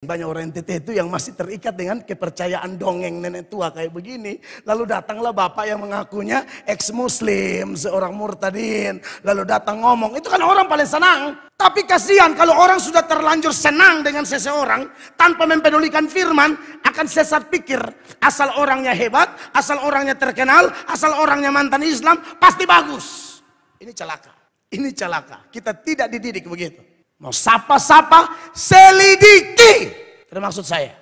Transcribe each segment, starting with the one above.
Banyak orang NTT itu yang masih terikat dengan kepercayaan dongeng nenek tua kayak begini. Lalu datanglah bapak yang mengakunya ex-muslim, seorang murtadin. Lalu datang ngomong, itu kan orang paling senang. Tapi kasihan kalau orang sudah terlanjur senang dengan seseorang tanpa mempedulikan firman, akan sesat pikir. Asal orangnya hebat, asal orangnya terkenal, asal orangnya mantan Islam, pasti bagus. Ini celaka, ini celaka. Kita tidak dididik begitu. Mau sapa-sapa, selidiki. Termaksud saya.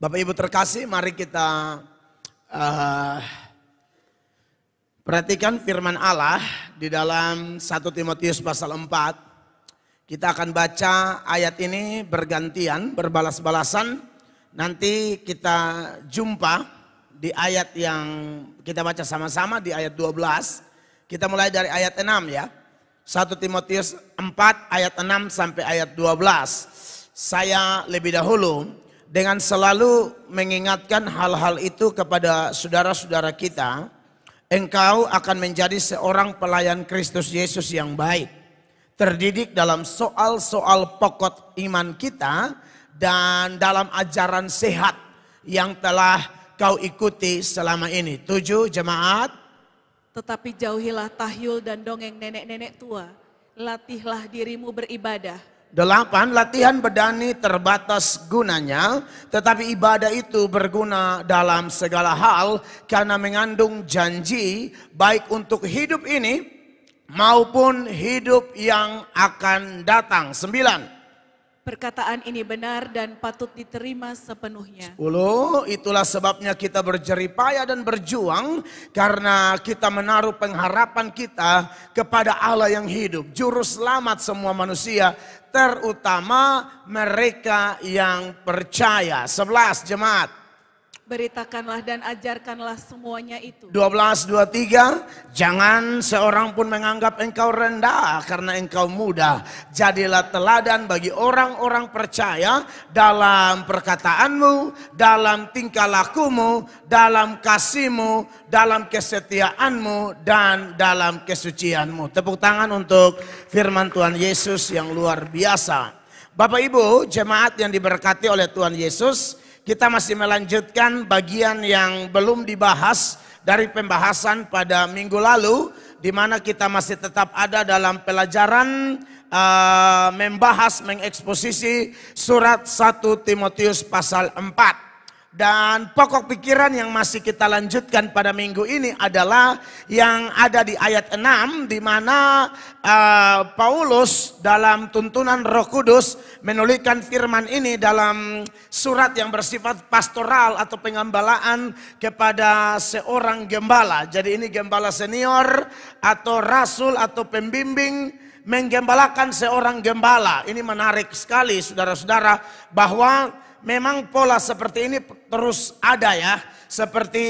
Bapak Ibu terkasih, mari kita perhatikan firman Allah di dalam 1 Timotius pasal 4. Kita akan baca ayat ini bergantian, berbalas-balasan. Nanti kita jumpa di ayat yang kita baca sama-sama di ayat 12. Kita mulai dari ayat 6 ya. 1 Timotius 4 ayat 6 sampai ayat 12. Saya lebih dahulu dengan selalu mengingatkan hal-hal itu kepada saudara-saudara kita. Engkau akan menjadi seorang pelayan Kristus Yesus yang baik. Terdidik dalam soal-soal pokok iman kita dan dalam ajaran sehat yang telah kau ikuti selama ini. 7 jemaat. Tetapi jauhilah tahyul dan dongeng nenek-nenek tua. Latihlah dirimu beribadah. 8 latihan bedani terbatas gunanya, tetapi ibadah itu berguna dalam segala hal karena mengandung janji baik untuk hidup ini maupun hidup yang akan datang. 9. Perkataan ini benar dan patut diterima sepenuhnya. 10. Itulah sebabnya kita berjeripaya dan berjuang karena kita menaruh pengharapan kita kepada Allah yang hidup, juru selamat semua manusia, terutama mereka yang percaya. 11 jemaat. Beritakanlah dan ajarkanlah semuanya itu. 12:23, jangan seorang pun menganggap engkau rendah karena engkau muda. Jadilah teladan bagi orang-orang percaya dalam perkataanmu, dalam tingkah lakumu, dalam kasihmu, dalam kesetiaanmu, dan dalam kesucianmu. Tepuk tangan untuk firman Tuhan Yesus yang luar biasa. Bapak Ibu, jemaat yang diberkati oleh Tuhan Yesus, kita masih melanjutkan bagian yang belum dibahas dari pembahasan pada minggu lalu, di mana kita masih tetap ada dalam pelajaran membahas, mengeksposisi surat 1 Timotius pasal 4. Dan pokok pikiran yang masih kita lanjutkan pada minggu ini adalah yang ada di ayat 6, di mana Paulus dalam tuntunan Roh Kudus menuliskan firman ini dalam surat yang bersifat pastoral atau pengembalaan kepada seorang gembala. Jadi ini gembala senior atau rasul atau pembimbing menggembalakan seorang gembala. Ini menarik sekali saudara-saudara, bahwa memang pola seperti ini terus ada ya. Seperti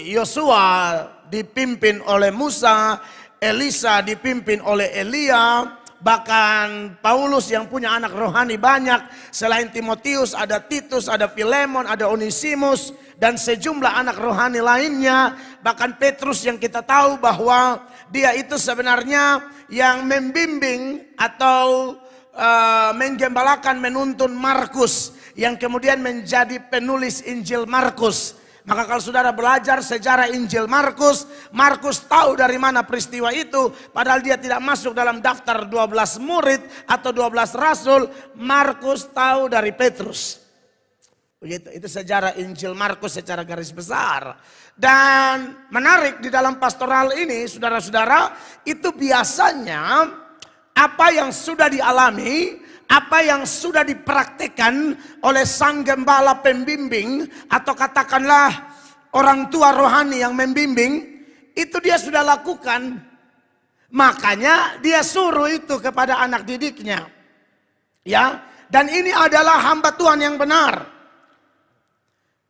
Yosua dipimpin oleh Musa, Elisa dipimpin oleh Elia, bahkan Paulus yang punya anak rohani banyak. Selain Timotius ada Titus, ada Filemon, ada Onesimus, dan sejumlah anak rohani lainnya. Bahkan Petrus yang kita tahu bahwa dia itu sebenarnya yang membimbing atau menggembalakan, menuntun Markus, yang kemudian menjadi penulis Injil Markus. Maka kalau saudara belajar sejarah Injil Markus, Markus tahu dari mana peristiwa itu, padahal dia tidak masuk dalam daftar 12 murid atau 12 rasul. Markus tahu dari Petrus. Begitu, itu sejarah Injil Markus secara garis besar. Dan menarik di dalam pastoral ini, saudara-saudara, itu biasanya apa yang sudah dialami, apa yang sudah dipraktikkan oleh sang gembala pembimbing, atau katakanlah orang tua rohani yang membimbing, itu dia sudah lakukan. Makanya dia suruh itu kepada anak didiknya. Ya, dan ini adalah hamba Tuhan yang benar.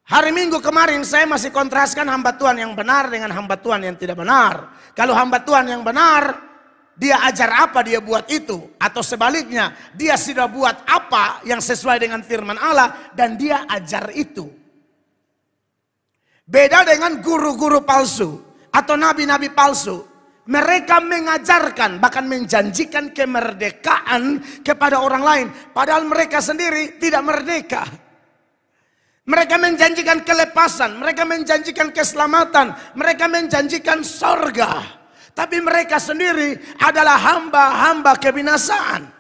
Hari Minggu kemarin saya masih kontraskan hamba Tuhan yang benar dengan hamba Tuhan yang tidak benar. Kalau hamba Tuhan yang benar, dia ajar apa dia buat itu. Atau sebaliknya, dia sudah buat apa yang sesuai dengan firman Allah dan dia ajar itu. Beda dengan guru-guru palsu atau nabi-nabi palsu. Mereka mengajarkan, bahkan menjanjikan kemerdekaan kepada orang lain. Padahal mereka sendiri tidak merdeka. Mereka menjanjikan kelepasan, mereka menjanjikan keselamatan, mereka menjanjikan sorga. Tapi mereka sendiri adalah hamba-hamba kebinasaan.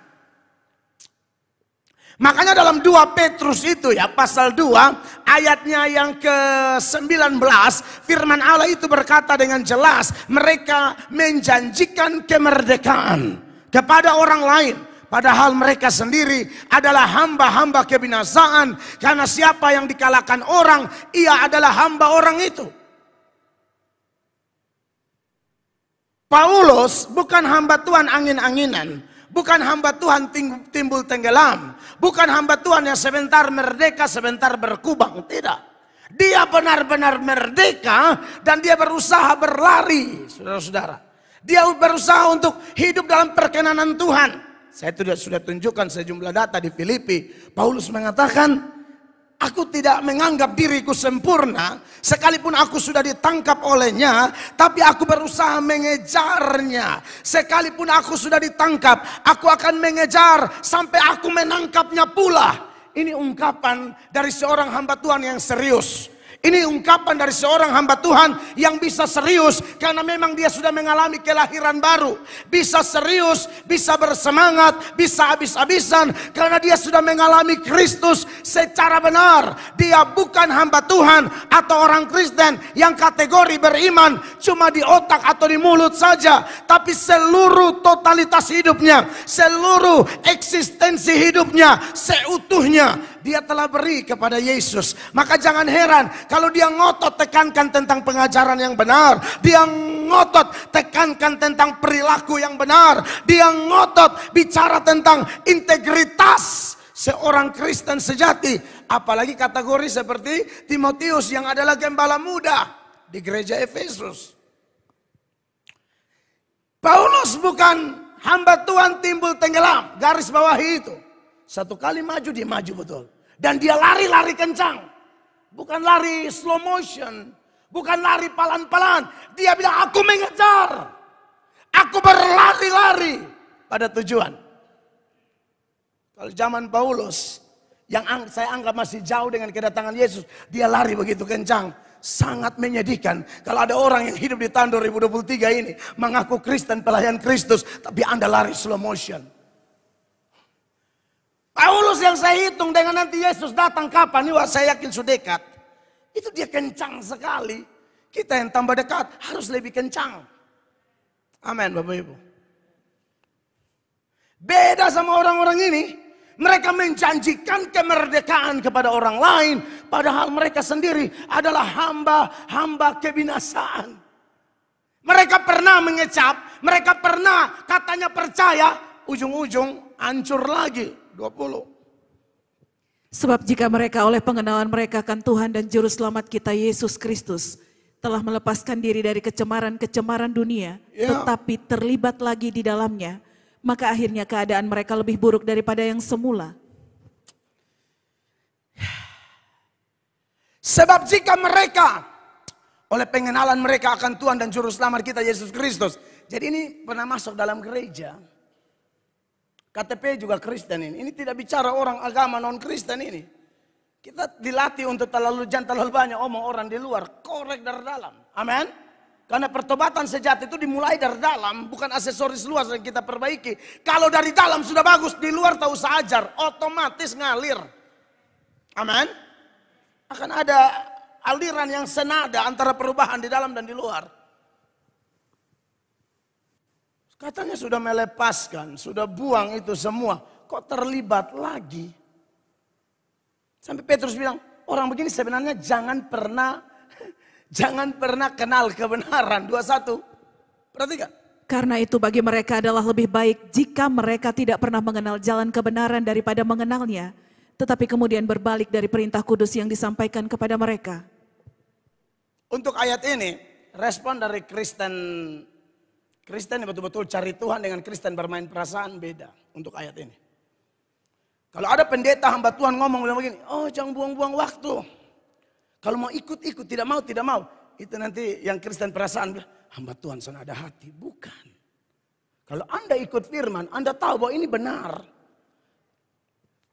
Makanya dalam 2 Petrus itu ya, pasal 2 ayatnya yang ke-19, firman Allah itu berkata dengan jelas, mereka menjanjikan kemerdekaan kepada orang lain. Padahal mereka sendiri adalah hamba-hamba kebinasaan. Karena siapa yang dikalahkan orang, ia adalah hamba orang itu. Paulus bukan hamba Tuhan angin-anginan. Bukan hamba Tuhan timbul tenggelam. Bukan hamba Tuhan yang sebentar merdeka, sebentar berkubang. Tidak. Dia benar-benar merdeka dan dia berusaha berlari. Saudara-saudara. Dia berusaha untuk hidup dalam perkenanan Tuhan. Saya sudah tunjukkan sejumlah data di Filipi. Paulus mengatakan, aku tidak menganggap diriku sempurna, sekalipun aku sudah ditangkap olehnya, tapi aku berusaha mengejarnya. Sekalipun aku sudah ditangkap, aku akan mengejar sampai aku menangkapnya pula. Ini ungkapan dari seorang hamba Tuhan yang serius. Ini ungkapan dari seorang hamba Tuhan yang bisa serius karena memang dia sudah mengalami kelahiran baru. Bisa serius, bisa bersemangat, bisa habis-habisan karena dia sudah mengalami Kristus secara benar. Dia bukan hamba Tuhan atau orang Kristen yang kategori beriman cuma di otak atau di mulut saja. Tapi seluruh totalitas hidupnya, seluruh eksistensi hidupnya, seutuhnya dia telah beri kepada Yesus. Maka jangan heran kalau dia ngotot tekankan tentang pengajaran yang benar. Dia ngotot tekankan tentang perilaku yang benar. Dia ngotot bicara tentang integritas seorang Kristen sejati. Apalagi kategori seperti Timotius yang adalah gembala muda di gereja Efesus. Paulus bukan hamba Tuhan timbul tenggelam. Garis bawahi itu. Satu kali maju, dia maju betul. Dan dia lari-lari kencang. Bukan lari slow motion. Bukan lari pelan-pelan. Dia bilang, aku mengejar. Aku berlari-lari pada tujuan. Kalau zaman Paulus, yang saya anggap masih jauh dengan kedatangan Yesus, dia lari begitu kencang. Sangat menyedihkan. Kalau ada orang yang hidup di tahun 2023 ini, mengaku Kristen, pelayan Kristus, tapi Anda lari slow motion. Paulus yang saya hitung dengan nanti Yesus datang kapan, wah saya yakin sudah dekat. Itu dia kencang sekali. Kita yang tambah dekat harus lebih kencang. Amin Bapak Ibu. Beda sama orang-orang ini. Mereka menjanjikan kemerdekaan kepada orang lain. Padahal mereka sendiri adalah hamba-hamba kebinasaan. Mereka pernah mengecap. Mereka pernah katanya percaya. Ujung-ujung hancur lagi. 20. Sebab jika mereka oleh pengenalan mereka akan Tuhan dan Juru Selamat kita Yesus Kristus telah melepaskan diri dari kecemaran-kecemaran dunia, tetapi terlibat lagi di dalamnya, maka akhirnya keadaan mereka lebih buruk daripada yang semula. Sebab jika mereka oleh pengenalan mereka akan Tuhan dan Juru Selamat kita Yesus Kristus. Jadi ini pernah masuk dalam gereja. KTP juga Kristen ini. Ini tidak bicara orang agama non-Kristen ini. Kita dilatih untuk jangan terlalu banyak omong orang di luar. Korek dari dalam. Amin. Karena pertobatan sejati itu dimulai dari dalam. Bukan aksesoris luar yang kita perbaiki. Kalau dari dalam sudah bagus. Di luar tak usah ajar. Otomatis ngalir. Amin. Akan ada aliran yang senada antara perubahan di dalam dan di luar. Katanya sudah melepaskan, sudah buang itu semua. Kok terlibat lagi? Sampai Petrus bilang, orang begini sebenarnya jangan pernah kenal kebenaran. 21, perhatikan. Karena itu bagi mereka adalah lebih baik jika mereka tidak pernah mengenal jalan kebenaran daripada mengenalnya. Tetapi kemudian berbalik dari perintah kudus yang disampaikan kepada mereka. Untuk ayat ini, respon dari Kristen Kristen yang betul-betul cari Tuhan dengan Kristen bermain perasaan beda untuk ayat ini. Kalau ada pendeta hamba Tuhan ngomong bilang begini, oh jangan buang-buang waktu. Kalau mau ikut-ikut, tidak mau, tidak mau. Itu nanti yang Kristen perasaan bilang, hamba Tuhan sana ada hati. Bukan. Kalau Anda ikut firman, Anda tahu bahwa ini benar.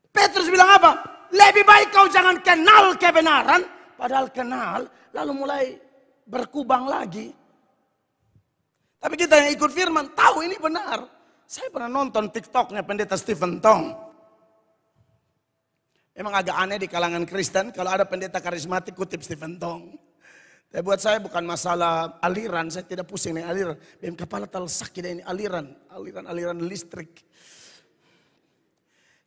Petrus bilang apa? Lebih baik kau jangan kenal kebenaran. Padahal kenal, lalu mulai berkubang lagi. Tapi kita yang ikut firman, tahu ini benar. Saya pernah nonton TikToknya pendeta Stephen Tong. Emang agak aneh di kalangan Kristen, kalau ada pendeta karismatik kutip Stephen Tong. Tapi buat saya bukan masalah aliran, saya tidak pusing dengan aliran. Biar kepala terlalu sakit ini aliran listrik.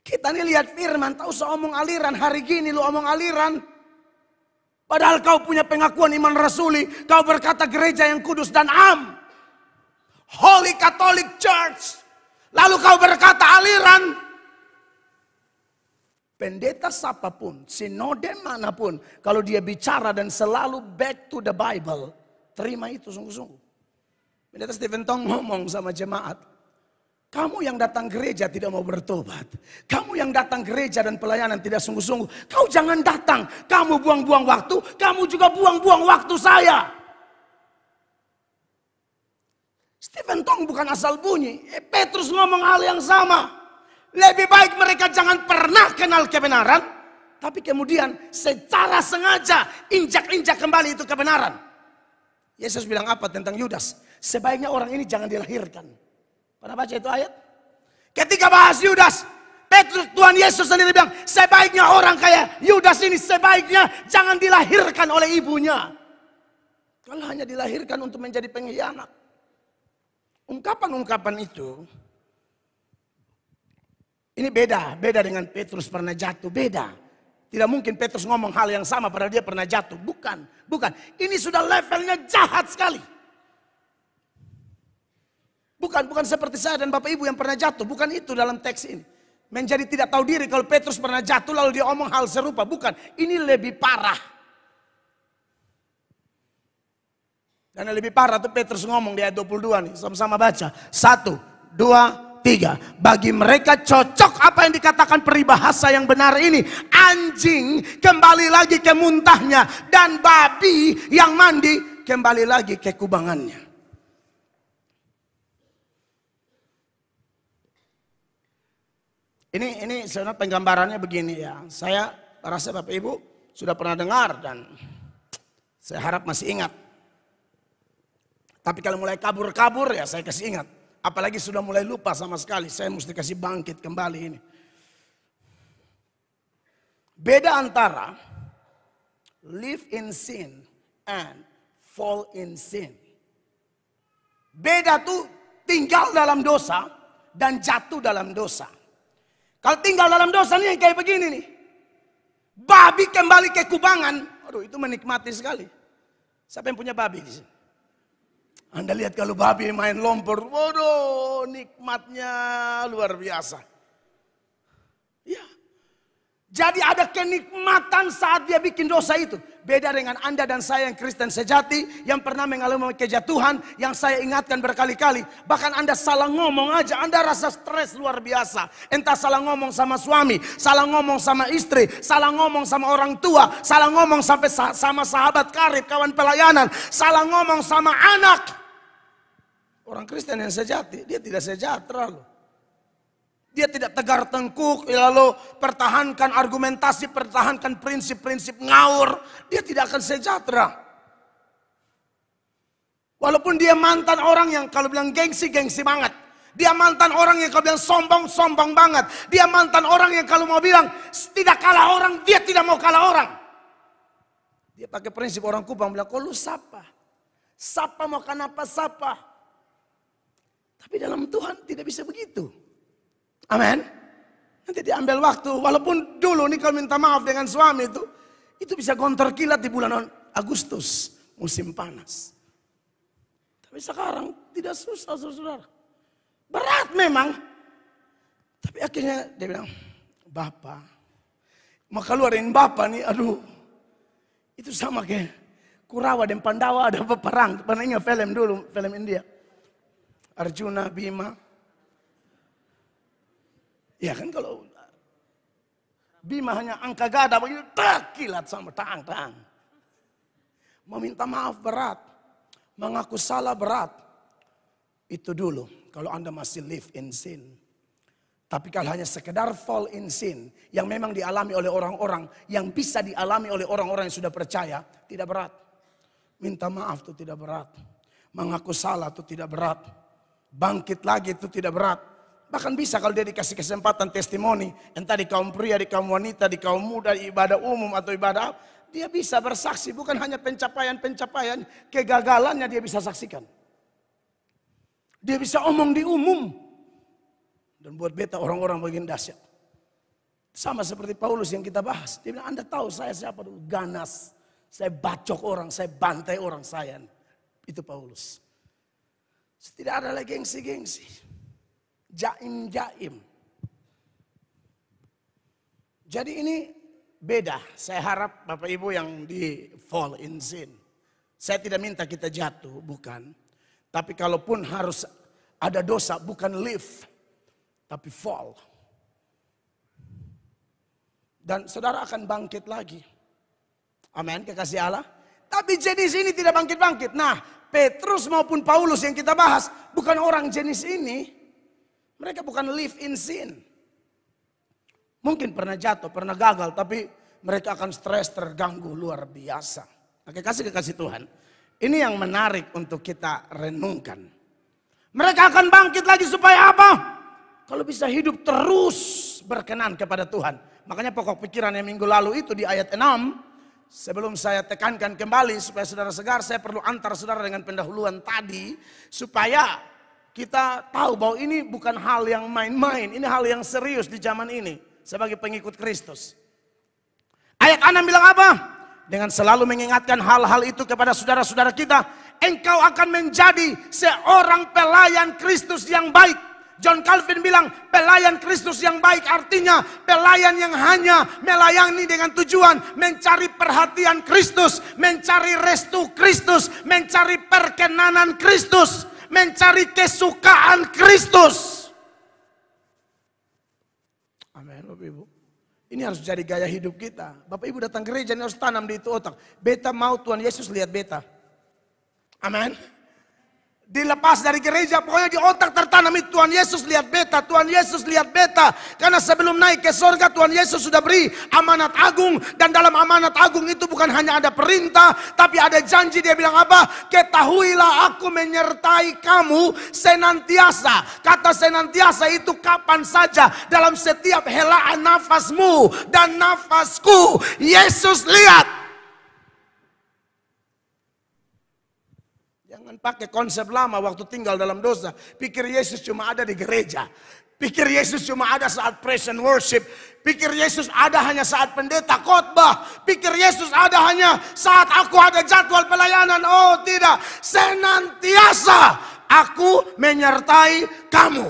Kita nih lihat firman, tahu usah omong aliran, hari gini lu omong aliran. Padahal kau punya pengakuan iman rasuli, kau berkata gereja yang kudus dan am. Holy Catholic Church. Lalu kau berkata aliran. Pendeta siapapun, sinode manapun, kalau dia bicara dan selalu back to the Bible, terima itu sungguh-sungguh. Pendeta Stephen Tong ngomong sama jemaat, kamu yang datang gereja tidak mau bertobat. Kamu yang datang gereja dan pelayanan tidak sungguh-sungguh. Kau jangan datang, kamu buang-buang waktu, kamu juga buang-buang waktu saya. Stephen Tong bukan asal bunyi. Petrus ngomong hal yang sama. Lebih baik mereka jangan pernah kenal kebenaran. Tapi kemudian secara sengaja injak-injak kembali itu kebenaran. Yesus bilang apa tentang Yudas? Sebaiknya orang ini jangan dilahirkan. Pernah baca itu ayat? Ketika bahas Yudas, Petrus, Tuhan Yesus sendiri bilang, sebaiknya orang kayak Yudas ini sebaiknya jangan dilahirkan oleh ibunya. Kalau hanya dilahirkan untuk menjadi pengkhianat. Ungkapan-ungkapan itu, ini beda dengan Petrus pernah jatuh, beda. Tidak mungkin Petrus ngomong hal yang sama padahal dia pernah jatuh. Bukan. Ini sudah levelnya jahat sekali. Bukan seperti saya dan Bapak Ibu yang pernah jatuh. Bukan itu dalam teks ini. Menjadi tidak tahu diri kalau Petrus pernah jatuh lalu dia omong hal serupa. Bukan, ini lebih parah. Dan yang lebih parah tuh Petrus ngomong di ayat 22 nih. Sama-sama baca. 1, 2, 3. Bagi mereka cocok apa yang dikatakan peribahasa yang benar ini. Anjing kembali lagi ke muntahnya. Dan babi yang mandi kembali lagi ke kubangannya. Ini sebenarnya penggambarannya begini ya. Saya rasa Bapak Ibu sudah pernah dengar dan saya harap masih ingat. Tapi kalau mulai kabur-kabur ya saya kasih ingat. Apalagi sudah mulai lupa sama sekali. Saya mesti kasih bangkit kembali ini. Beda antara live in sin and fall in sin. Beda tuh tinggal dalam dosa dan jatuh dalam dosa. Kalau tinggal dalam dosa nih kayak begini nih. Babi kembali ke kubangan. Aduh itu menikmati sekali. Siapa yang punya babi di sini? Anda lihat kalau babi main lompor, waduh nikmatnya luar biasa. Ya. Jadi ada kenikmatan saat dia bikin dosa itu. Beda dengan Anda dan saya yang Kristen sejati, yang pernah mengalami kejatuhan, yang saya ingatkan berkali-kali. Bahkan Anda salah ngomong aja, Anda rasa stres luar biasa. Entah salah ngomong sama suami, salah ngomong sama istri, salah ngomong sama orang tua, salah ngomong sampai sama sahabat karib, kawan pelayanan, salah ngomong sama anak. Orang Kristen yang sejati, dia tidak sejahtera loh. Dia tidak tegar tengkuk, lalu pertahankan argumentasi, pertahankan prinsip-prinsip ngawur. Dia tidak akan sejahtera. Walaupun dia mantan orang yang kalau bilang gengsi, gengsi banget. Dia mantan orang yang kalau bilang sombong, sombong banget. Dia mantan orang yang kalau mau bilang tidak kalah orang, dia tidak mau kalah orang. Dia pakai prinsip orang Kupang bilang, kok lu sapa? Sapa mau kenapa sapa? Tapi dalam Tuhan tidak bisa begitu. Amin. Nanti diambil waktu. Walaupun dulu nih kalau minta maaf dengan suami itu bisa gontor kilat di bulan Agustus. Musim panas. Tapi sekarang tidak susah saudara. Berat memang. Tapi akhirnya dia bilang, Bapak. Mau keluarin Bapak nih, aduh. Itu sama kayak Kurawa dan Pandawa ada peperang. Pernah ingat film dulu, film India. Arjuna, Bima. Ya kan kalau Bima hanya angka gada begitu, kilat sama tang. Meminta maaf berat, mengaku salah berat. Itu dulu kalau Anda masih live in sin. Tapi kalau hanya sekedar fall in sin yang memang dialami oleh orang-orang, yang bisa dialami oleh orang-orang yang sudah percaya, tidak berat. Minta maaf itu tidak berat. Mengaku salah itu tidak berat. Bangkit lagi itu tidak berat. Bahkan bisa kalau dia dikasih kesempatan testimoni, entah di kaum pria, di kaum wanita, di kaum muda, di ibadah umum atau ibadah, dia bisa bersaksi. Bukan hanya pencapaian-pencapaian, kegagalannya dia bisa saksikan. Dia bisa omong di umum. Dan buat beta orang-orang bagian dahsyat. Sama seperti Paulus yang kita bahas. Dia bilang, Anda tahu saya siapa dulu? Ganas. Saya bacok orang, saya bantai orang saya. Itu Paulus. Tidak ada lagi gengsi-gengsi. Jaim-jaim. Jadi ini beda. Saya harap Bapak Ibu yang di fall in sin. Saya tidak minta kita jatuh, bukan. Tapi kalaupun harus ada dosa, bukan live, tapi fall. Dan saudara akan bangkit lagi. Amin, kekasih Allah. Tapi jenis ini tidak bangkit-bangkit. Nah, Petrus maupun Paulus yang kita bahas, bukan orang jenis ini. Mereka bukan live in sin. Mungkin pernah jatuh, pernah gagal, tapi mereka akan stres, terganggu luar biasa. Oke, kekasih Tuhan. Ini yang menarik untuk kita renungkan. Mereka akan bangkit lagi supaya apa? Kalau bisa hidup terus berkenan kepada Tuhan. Makanya pokok pikiran yang minggu lalu itu di ayat 6. Sebelum saya tekankan kembali supaya saudara segar, saya perlu antar saudara dengan pendahuluan tadi. Supaya kita tahu bahwa ini bukan hal yang main-main. Ini hal yang serius di zaman ini. Sebagai pengikut Kristus. Ayat 6 bilang apa? Dengan selalu mengingatkan hal-hal itu kepada saudara-saudara kita. Engkau akan menjadi seorang pelayan Kristus yang baik. John Calvin bilang pelayan Kristus yang baik artinya pelayan yang hanya melayani dengan tujuan mencari perhatian Kristus. Mencari restu Kristus. Mencari perkenanan Kristus. Mencari kesukaan Kristus. Amin Bapak Ibu. Ini harus jadi gaya hidup kita. Bapak Ibu datang gereja ini harus tanam di itu otak. Beta mau Tuhan Yesus lihat beta. Amin. Dilepas dari gereja, pokoknya di otak tertanam itu Tuhan Yesus lihat beta, Tuhan Yesus lihat beta. Karena sebelum naik ke sorga Tuhan Yesus sudah beri amanat agung. Dan dalam amanat agung itu bukan hanya ada perintah, tapi ada janji. Dia bilang apa? Ketahuilah aku menyertai kamu senantiasa. Kata senantiasa itu kapan saja, dalam setiap helaan nafasmu dan nafasku. Yesus lihat. Jangan pakai konsep lama waktu tinggal dalam dosa. Pikir Yesus cuma ada di gereja. Pikir Yesus cuma ada saat praise and worship. Pikir Yesus ada hanya saat pendeta khotbah. Pikir Yesus ada hanya saat aku ada jadwal pelayanan. Oh tidak. Senantiasa aku menyertai kamu.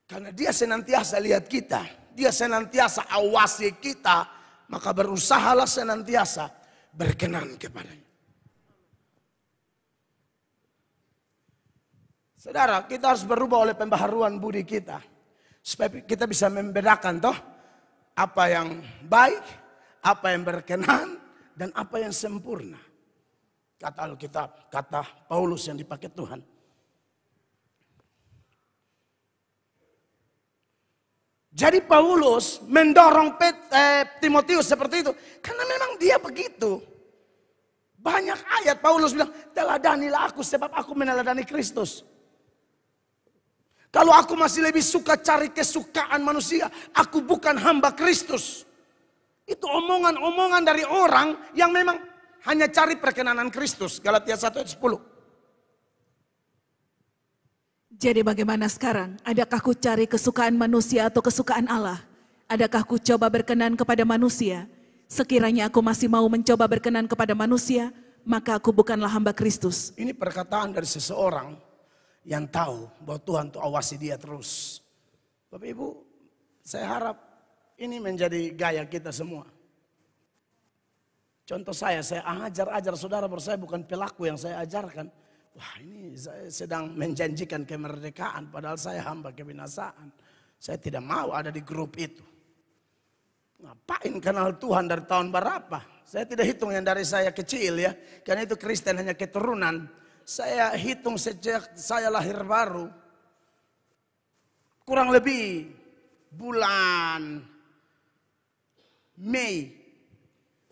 Karena dia senantiasa lihat kita. Dia senantiasa awasi kita. Maka berusahalah senantiasa berkenan kepadanya. Saudara, kita harus berubah oleh pembaharuan budi kita. Supaya kita bisa membedakan toh apa yang baik, apa yang berkenan, dan apa yang sempurna. Kata Alkitab, kata Paulus yang dipakai Tuhan. Jadi Paulus mendorong Timotius seperti itu. Karena memang dia begitu. Banyak ayat Paulus bilang, teladanilah aku sebab aku meneladani Kristus. Kalau aku masih lebih suka cari kesukaan manusia, aku bukan hamba Kristus. Itu omongan-omongan dari orang yang memang hanya cari perkenanan Kristus. Galatia 1 ayat 10. Jadi bagaimana sekarang? Adakah ku cari kesukaan manusia atau kesukaan Allah? Adakah ku coba berkenan kepada manusia? Sekiranya aku masih mau mencoba berkenan kepada manusia, maka aku bukanlah hamba Kristus. Ini perkataan dari seseorang yang tahu bahwa Tuhan tuh awasi dia terus. Bapak Ibu, saya harap ini menjadi gaya kita semua. Contoh saya ajar saudara, saya bukan pelaku yang saya ajarkan. Wah, ini saya sedang menjanjikan kemerdekaan, padahal saya hamba kebinasaan. Saya tidak mau ada di grup itu. Ngapain kenal Tuhan dari tahun berapa? Saya tidak hitung yang dari saya kecil ya. Karena itu Kristen hanya keturunan. Saya hitung sejak saya lahir baru. Kurang lebih bulan Mei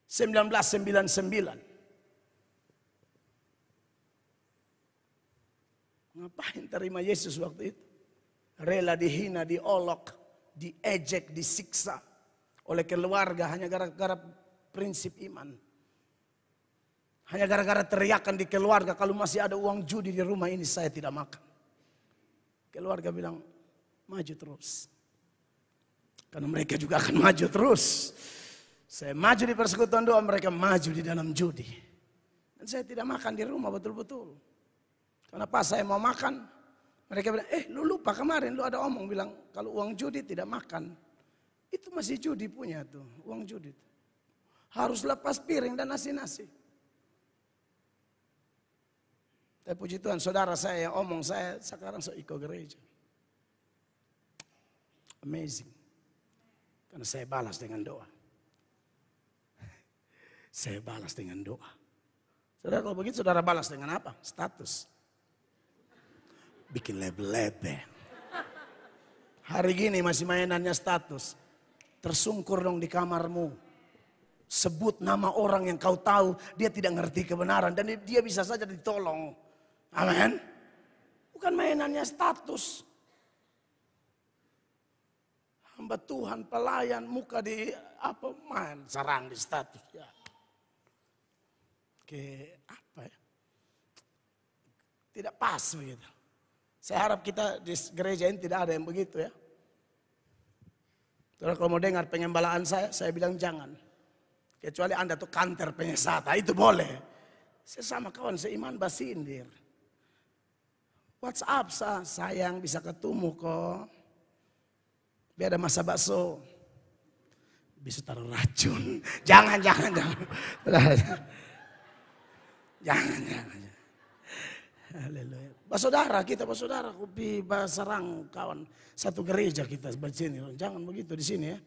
1999. Ngapain terima Yesus waktu itu? Rela dihina, diolok, diejek, disiksa oleh keluarga hanya gara-gara prinsip iman. Hanya gara-gara teriakan di keluarga, kalau masih ada uang judi di rumah ini saya tidak makan. Keluarga bilang, maju terus. Karena mereka juga akan maju terus. Saya maju di persekutuan doa, mereka maju di dalam judi. Dan saya tidak makan di rumah betul-betul. Karena pas saya mau makan, mereka bilang, lu lupa kemarin lu ada omong bilang kalau uang judi tidak makan. Itu masih judi punya tuh, uang judi. Harus lepas piring dan nasi-nasi. Tapi puji Tuhan, saudara saya yang omong saya sekarang ikut gereja. Amazing. Karena saya balas dengan doa. Saya balas dengan doa. Saudara kalau begitu saudara balas dengan apa? Status. Bikin label-label. Hari gini masih mainannya status. Tersungkur dong di kamarmu. Sebut nama orang yang kau tahu dia tidak ngerti kebenaran. Dan dia bisa saja ditolong. Amin. Bukan mainannya status. Hamba Tuhan, pelayan, muka di apa main sarang di status ya. Apa ya? Tidak pas begitu. Saya harap kita di gereja ini tidak ada yang begitu ya. Terus kalau mau dengar pengembalaan saya bilang jangan. Kecuali Anda tuh kantor penyesata, itu boleh. Saya sama kawan seiman basindir. WhatsApp sayang bisa ketemu kok. Biar ada masa bakso. Bisa taruh racun. Jangan. Jangan. Haleluya. Saudara kita, saudara kopi basarang kawan satu gereja kita begini. Jangan begitu di sini ya.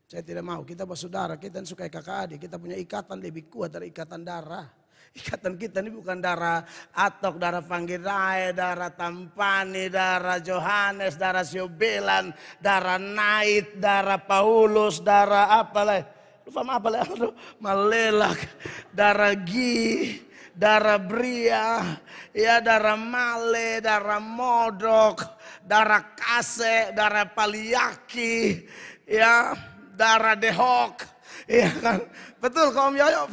Saya tidak mau. Kita bersaudara, kita suka kakak adik, kita punya ikatan lebih kuat dari ikatan darah. Ikatan kita ini bukan darah Atok, darah Panggirai, darah Tampani, darah Johannes, darah Siobelan, darah Nait, darah Paulus, darah apalah. Lupa apalah. Malelak, darah Gi. Darah Bria, ya darah Male, darah Modok, darah Kase, darah Paliaki, ya darah Dehok, ya kan? Betul kaum Yoyo.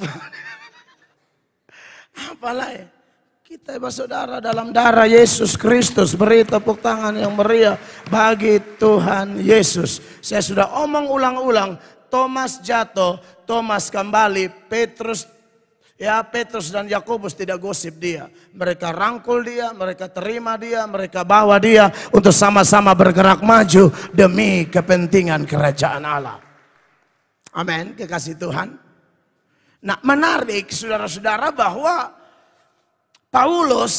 Apalah ya? Kita bersaudara dalam darah Yesus Kristus. Beri tepuk tangan yang meriah bagi Tuhan Yesus. Saya sudah omong ulang-ulang, Thomas jatuh, Thomas kembali, Petrus dan Yakobus tidak gosip dia. Mereka rangkul dia, mereka terima dia, mereka bawa dia untuk sama-sama bergerak maju demi kepentingan kerajaan Allah. Amin, kekasih Tuhan. Nah, menarik saudara-saudara bahwa Paulus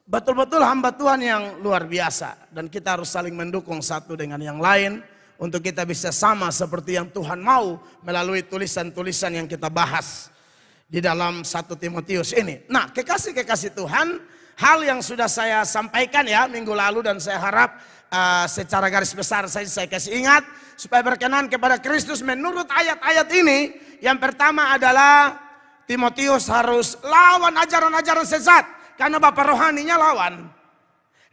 betul-betul hamba Tuhan yang luar biasa. Dan kita harus saling mendukung satu dengan yang lain untuk kita bisa sama seperti yang Tuhan mau melalui tulisan-tulisan yang kita bahas di dalam 1 Timotius ini. Nah, kekasih-kekasih Tuhan, hal yang sudah saya sampaikan ya minggu lalu dan saya harap secara garis besar saya kasih ingat supaya berkenan kepada Kristus menurut ayat-ayat ini. Yang pertama adalah Timotius harus lawan ajaran-ajaran sesat karena bapak rohaninya lawan.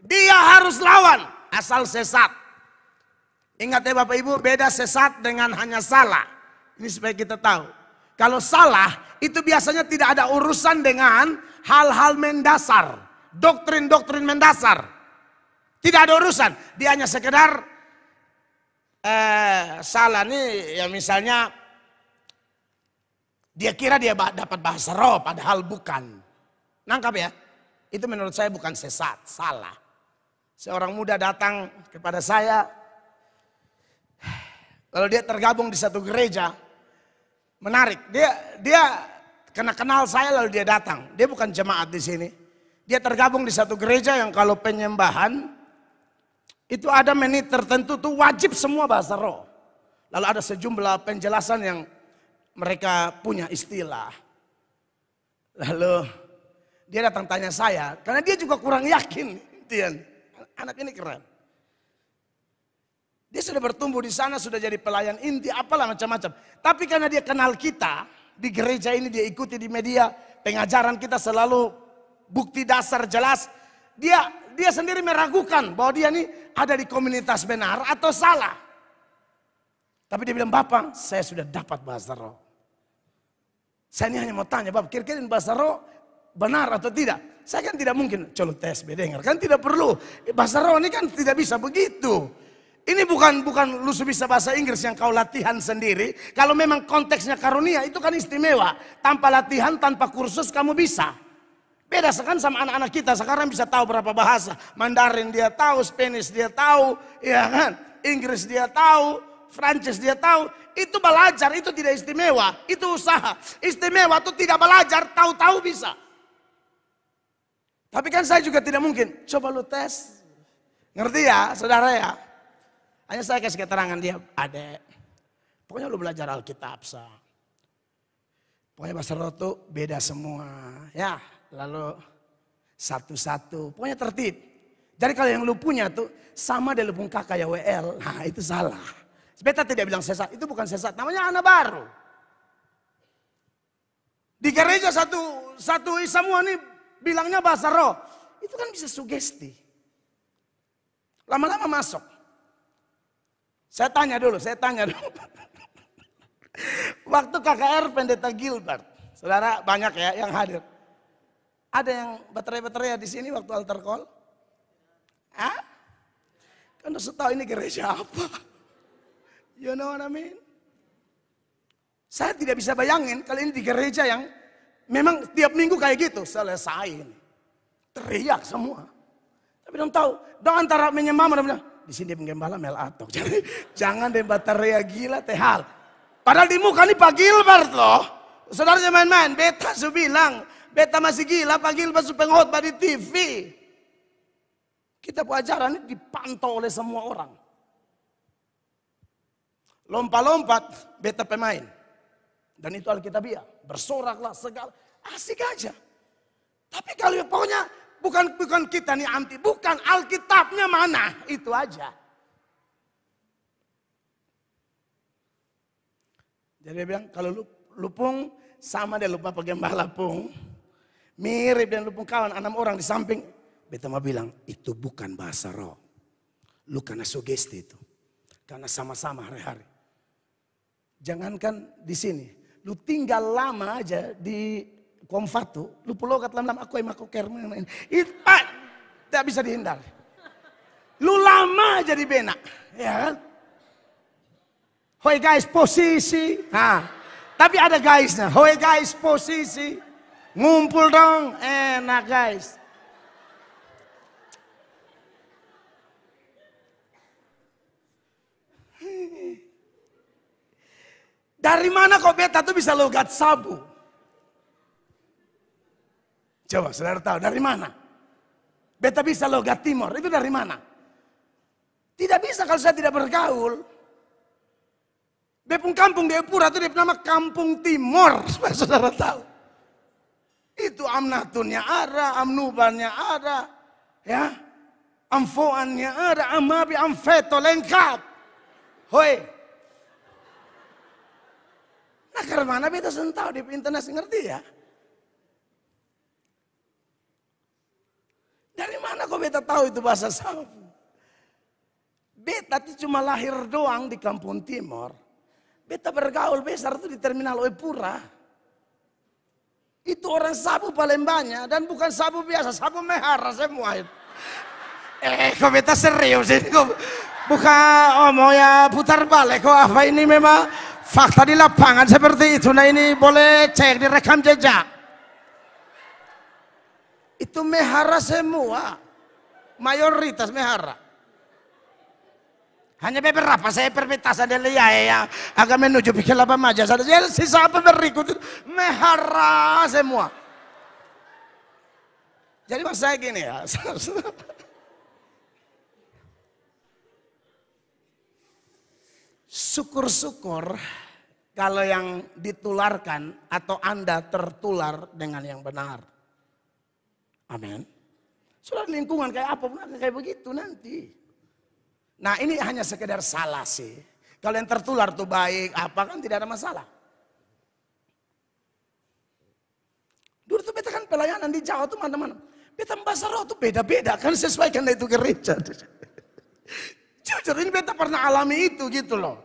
Dia harus lawan asal sesat. Ingat ya Bapak Ibu, beda sesat dengan hanya salah. Ini supaya kita tahu. Kalau salah itu biasanya tidak ada urusan dengan hal-hal mendasar. Doktrin-doktrin mendasar. Tidak ada urusan. Dia hanya sekedar salah nih ya misalnya dia kira dia dapat bahasa roh padahal bukan. Nangkap ya? Itu menurut saya bukan sesat, salah. Seorang muda datang kepada saya. Lalu dia tergabung di satu gereja. Menarik. Dia karena kenal saya lalu dia datang. Dia bukan jemaat di sini. Dia tergabung di satu gereja yang kalau penyembahan itu ada menit tertentu tuh wajib semua bahasa roh. Lalu ada sejumlah penjelasan yang mereka punya istilah. Lalu dia datang tanya saya, karena dia juga kurang yakin. Anak ini keren. Dia sudah bertumbuh di sana, sudah jadi pelayan inti, apalah macam-macam. Tapi karena dia kenal kita, di gereja ini dia ikuti di media, pengajaran kita selalu bukti dasar jelas. Dia sendiri meragukan bahwa dia ini ada di komunitas benar atau salah. Tapi dia bilang, Bapak, saya sudah dapat bahasa roh. Saya ini hanya mau tanya, Bapak, kira-kira bahasa roh benar atau tidak? Saya kan tidak mungkin, coba tes, dengar. Kan tidak perlu, bahasa roh ini kan tidak bisa begitu. Ini bukan lu bisa bahasa Inggris yang kau latihan sendiri. Kalau memang konteksnya karunia itu kan istimewa. Tanpa latihan, tanpa kursus kamu bisa. Beda kan sama anak-anak kita sekarang bisa tahu berapa bahasa. Mandarin dia tahu, Spanish dia tahu, ya kan? Inggris dia tahu, Prancis dia tahu. Itu belajar, itu tidak istimewa, itu usaha. Istimewa itu tidak belajar, tahu-tahu bisa. Tapi kan saya juga tidak mungkin. Coba lu tes. Ngerti ya, saudara ya? Hanya saya kasih keterangan dia, adek. Pokoknya lu belajar Alkitab, sah. Pokoknya bahasa roh itu beda semua. Ya, lalu satu-satu. Pokoknya tertib. Jadi kalau yang lu punya tuh sama dari lu punya kakak ya WL. Nah itu salah. Beta tidak bilang sesat, itu bukan sesat. Namanya anak baru. Di gereja satu semua nih bilangnya bahasa roh. Itu kan bisa sugesti. Lama-lama masuk. Saya tanya dulu. Waktu KKR Pendeta Gilbert, saudara banyak ya yang hadir. Ada yang baterai-baterai di sini waktu altar call? Hah? Kan harus tahu ini gereja apa. You know what I mean? Saya tidak bisa bayangin kalau ini di gereja yang memang tiap minggu kayak gitu. Selesai ini. Teriak semua. Tapi dong tahu, dong antara menyembah dan bilang, di sini penggembala Mel Atok. Jadi jangan deh baterai gila teh hal. Padahal di muka nih Pak Gilbert loh. Saudara jangan main-main. Beta su bilang, beta masih gila. Pak Gilbert su pengkhotbah di TV. Kita ajaran ini dipantau oleh semua orang. Lompat-lompat, beta pemain. Dan itu Alkitabiah. Bersoraklah segala. Asik aja. Tapi kalau pokoknya bukan kita nih anti, bukan Alkitabnya mana, itu aja. Jadi dia bilang kalau lupung sama dia lupa penggembala pung, mirip dan lupung kawan 6 orang di samping. Beta mau bilang itu bukan bahasa roh, lu karena sugesti itu, karena sama-sama hari-hari. Jangankan di sini, lu tinggal lama aja di Komfatu, lu pulau kat lam aku yang aku kermen. Itu tidak bisa dihindar. Lu lama jadi benak, ya kan? Hoi guys posisi, tapi ada guysnya. Hoi guys posisi, ngumpul dong, enak guys. Dari mana kok beta tuh bisa logat sabu? Coba saudara tahu dari mana? Beta bisa logat timur, itu dari mana? Tidak bisa kalau saya tidak bergaul. Bepung kampung di Epura itu dia nama Kampung Timur, supaya saudara tahu. Itu amnatunnya ada, amnubannya ada, ya, amfoannya ada, amabi, amfeto lengkap. Hoi. Nah karena mana beta tahu di internet ngerti ya? Dari mana kok beta tahu itu bahasa sabu? Beta itu cuma lahir doang di Kampung Timur. Beta bergaul besar itu di Terminal Epura. Itu orang sabu paling banyak dan bukan sabu biasa, sabu mehara semua itu. Kok beta serius ini kok bukan mau ya putar balik kok apa ini memang fakta di lapangan seperti itu. Nah ini boleh cek di rekam jejak. Itu mehara semua. Mayoritas mehara. Hanya beberapa saya perpetasan dari ya agak menuju pikir apa maja saja sisa apa berikut mehara semua. Jadi mas saya gini ya. Syukur-syukur kalau yang ditularkan atau Anda tertular dengan yang benar. Amin. Sudah lingkungan kayak apa pun kayak begitu nanti. Nah ini hanya sekedar salah sih. Kalau yang tertular tuh baik, apa kan tidak ada masalah. Dulu tuh beta kan pelayanan di Jawa tuh mana-mana. Beta bahasa roh tuh beda-beda kan sesuai karena itu gereja. Jujur ini beta pernah alami itu gitu loh.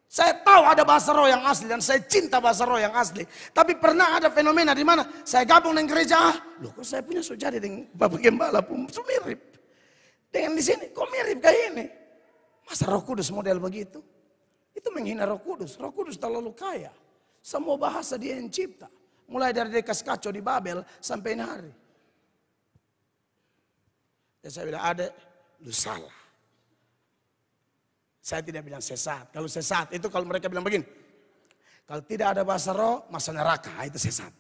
Saya tahu ada bahasa roh yang asli dan saya cinta bahasa roh yang asli. Tapi pernah ada fenomena di mana saya gabung dengan gereja. Loh kok saya punya sujadi dengan Bapak Gembala pun mirip. Dengan di sini kok mirip kayak ini. Masa Roh Kudus model begitu? Itu menghina Roh Kudus. Roh Kudus terlalu kaya. Semua bahasa dia yang cipta. Mulai dari dekas kacau di Babel sampai ini hari. Dan saya bilang, adek, lu salah. Saya tidak bilang sesat. Kalau sesat itu kalau mereka bilang begini. Kalau tidak ada bahasa roh, masa neraka. Itu sesat.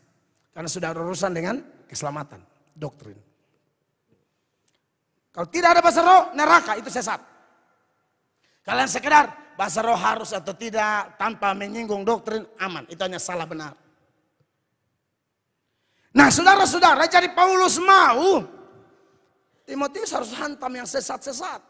Karena sudah ada urusan dengan keselamatan. Doktrin. Kalau tidak ada bahasa roh, neraka. Itu sesat. Kalian sekedar bahasa roh harus atau tidak tanpa menyinggung doktrin aman. Itu hanya salah benar. Nah saudara-saudara jadi Paulus mau Timotius harus hantam yang sesat-sesat.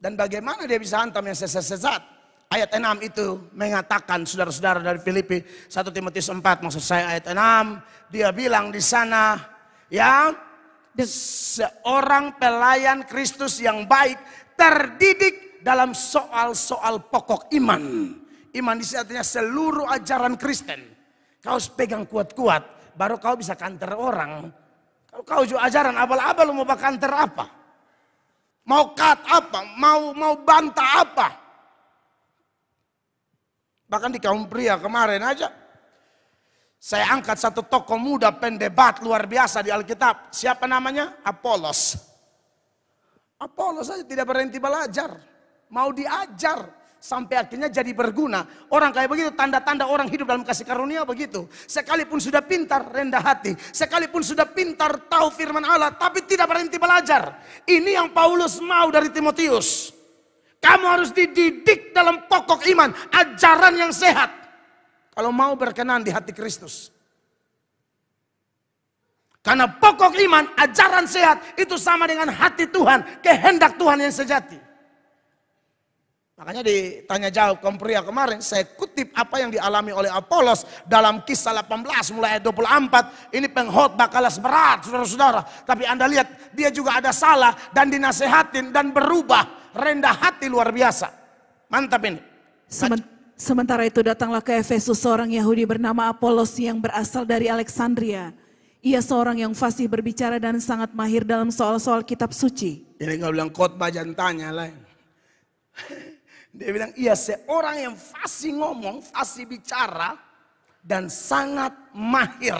Dan bagaimana dia bisa hantam yang sesat-sesat? Ayat 6 itu mengatakan saudara-saudara dari Filipi 1 Timotius 4 maksud saya ayat 6. Dia bilang di sana ya seorang pelayan Kristus yang baik terdidik dalam soal-soal pokok iman. Iman di sini artinya seluruh ajaran Kristen. Kau pegang kuat-kuat, baru kau bisa kanter orang. Kalau kau juga ajaran abal-abal, lu mau kanter apa? Mau cut apa? Mau bantah apa? Bahkan di kaum pria kemarin aja, saya angkat satu tokoh muda pendebat luar biasa di Alkitab. Siapa namanya? Apolos. Apolos saja tidak berhenti belajar. Mau diajar. Sampai akhirnya jadi berguna. Orang kayak begitu tanda-tanda orang hidup dalam kasih karunia begitu. Sekalipun sudah pintar rendah hati. Sekalipun sudah pintar tahu firman Allah. Tapi tidak berhenti belajar. Ini yang Paulus mau dari Timotius. Kamu harus dididik dalam pokok iman. Ajaran yang sehat. Kalau mau berkenan di hati Kristus. Karena pokok iman, ajaran sehat itu sama dengan hati Tuhan, kehendak Tuhan yang sejati. Makanya ditanya jawab kaum pria kemarin, saya kutip apa yang dialami oleh Apolos dalam Kisah 18 mulai ayat 24. Ini pengkhotbah kelas berat saudara-saudara. Tapi Anda lihat dia juga ada salah dan dinasehatin dan berubah, rendah hati luar biasa. Mantap ini. Sementara itu datanglah ke Efesus seorang Yahudi bernama Apolos yang berasal dari Alexandria. Ia seorang yang fasih berbicara dan sangat mahir dalam soal-soal kitab suci. Ini kalau bilang khotbah jangan tanya lah. Dia bilang ia seorang yang fasih ngomong, fasih bicara dan sangat mahir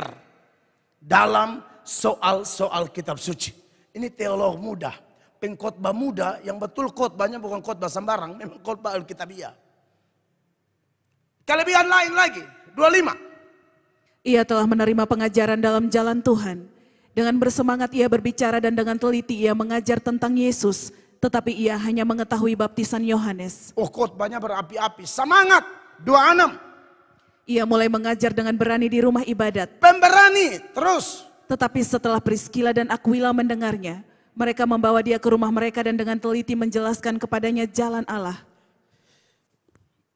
dalam soal-soal kitab suci. Ini teolog muda, pengkhotbah muda yang betul khotbahnya bukan khotbah sembarang, memang khotbah Alkitabiah. Kelebihan lain lagi, 25. Ia telah menerima pengajaran dalam jalan Tuhan. Dengan bersemangat ia berbicara dan dengan teliti ia mengajar tentang Yesus. Tetapi ia hanya mengetahui baptisan Yohanes. Oh khotbahnya berapi-api, semangat, 26. Ia mulai mengajar dengan berani di rumah ibadat. Pemberani, terus. Tetapi setelah Priskila dan Aquila mendengarnya, mereka membawa dia ke rumah mereka dan dengan teliti menjelaskan kepadanya jalan Allah.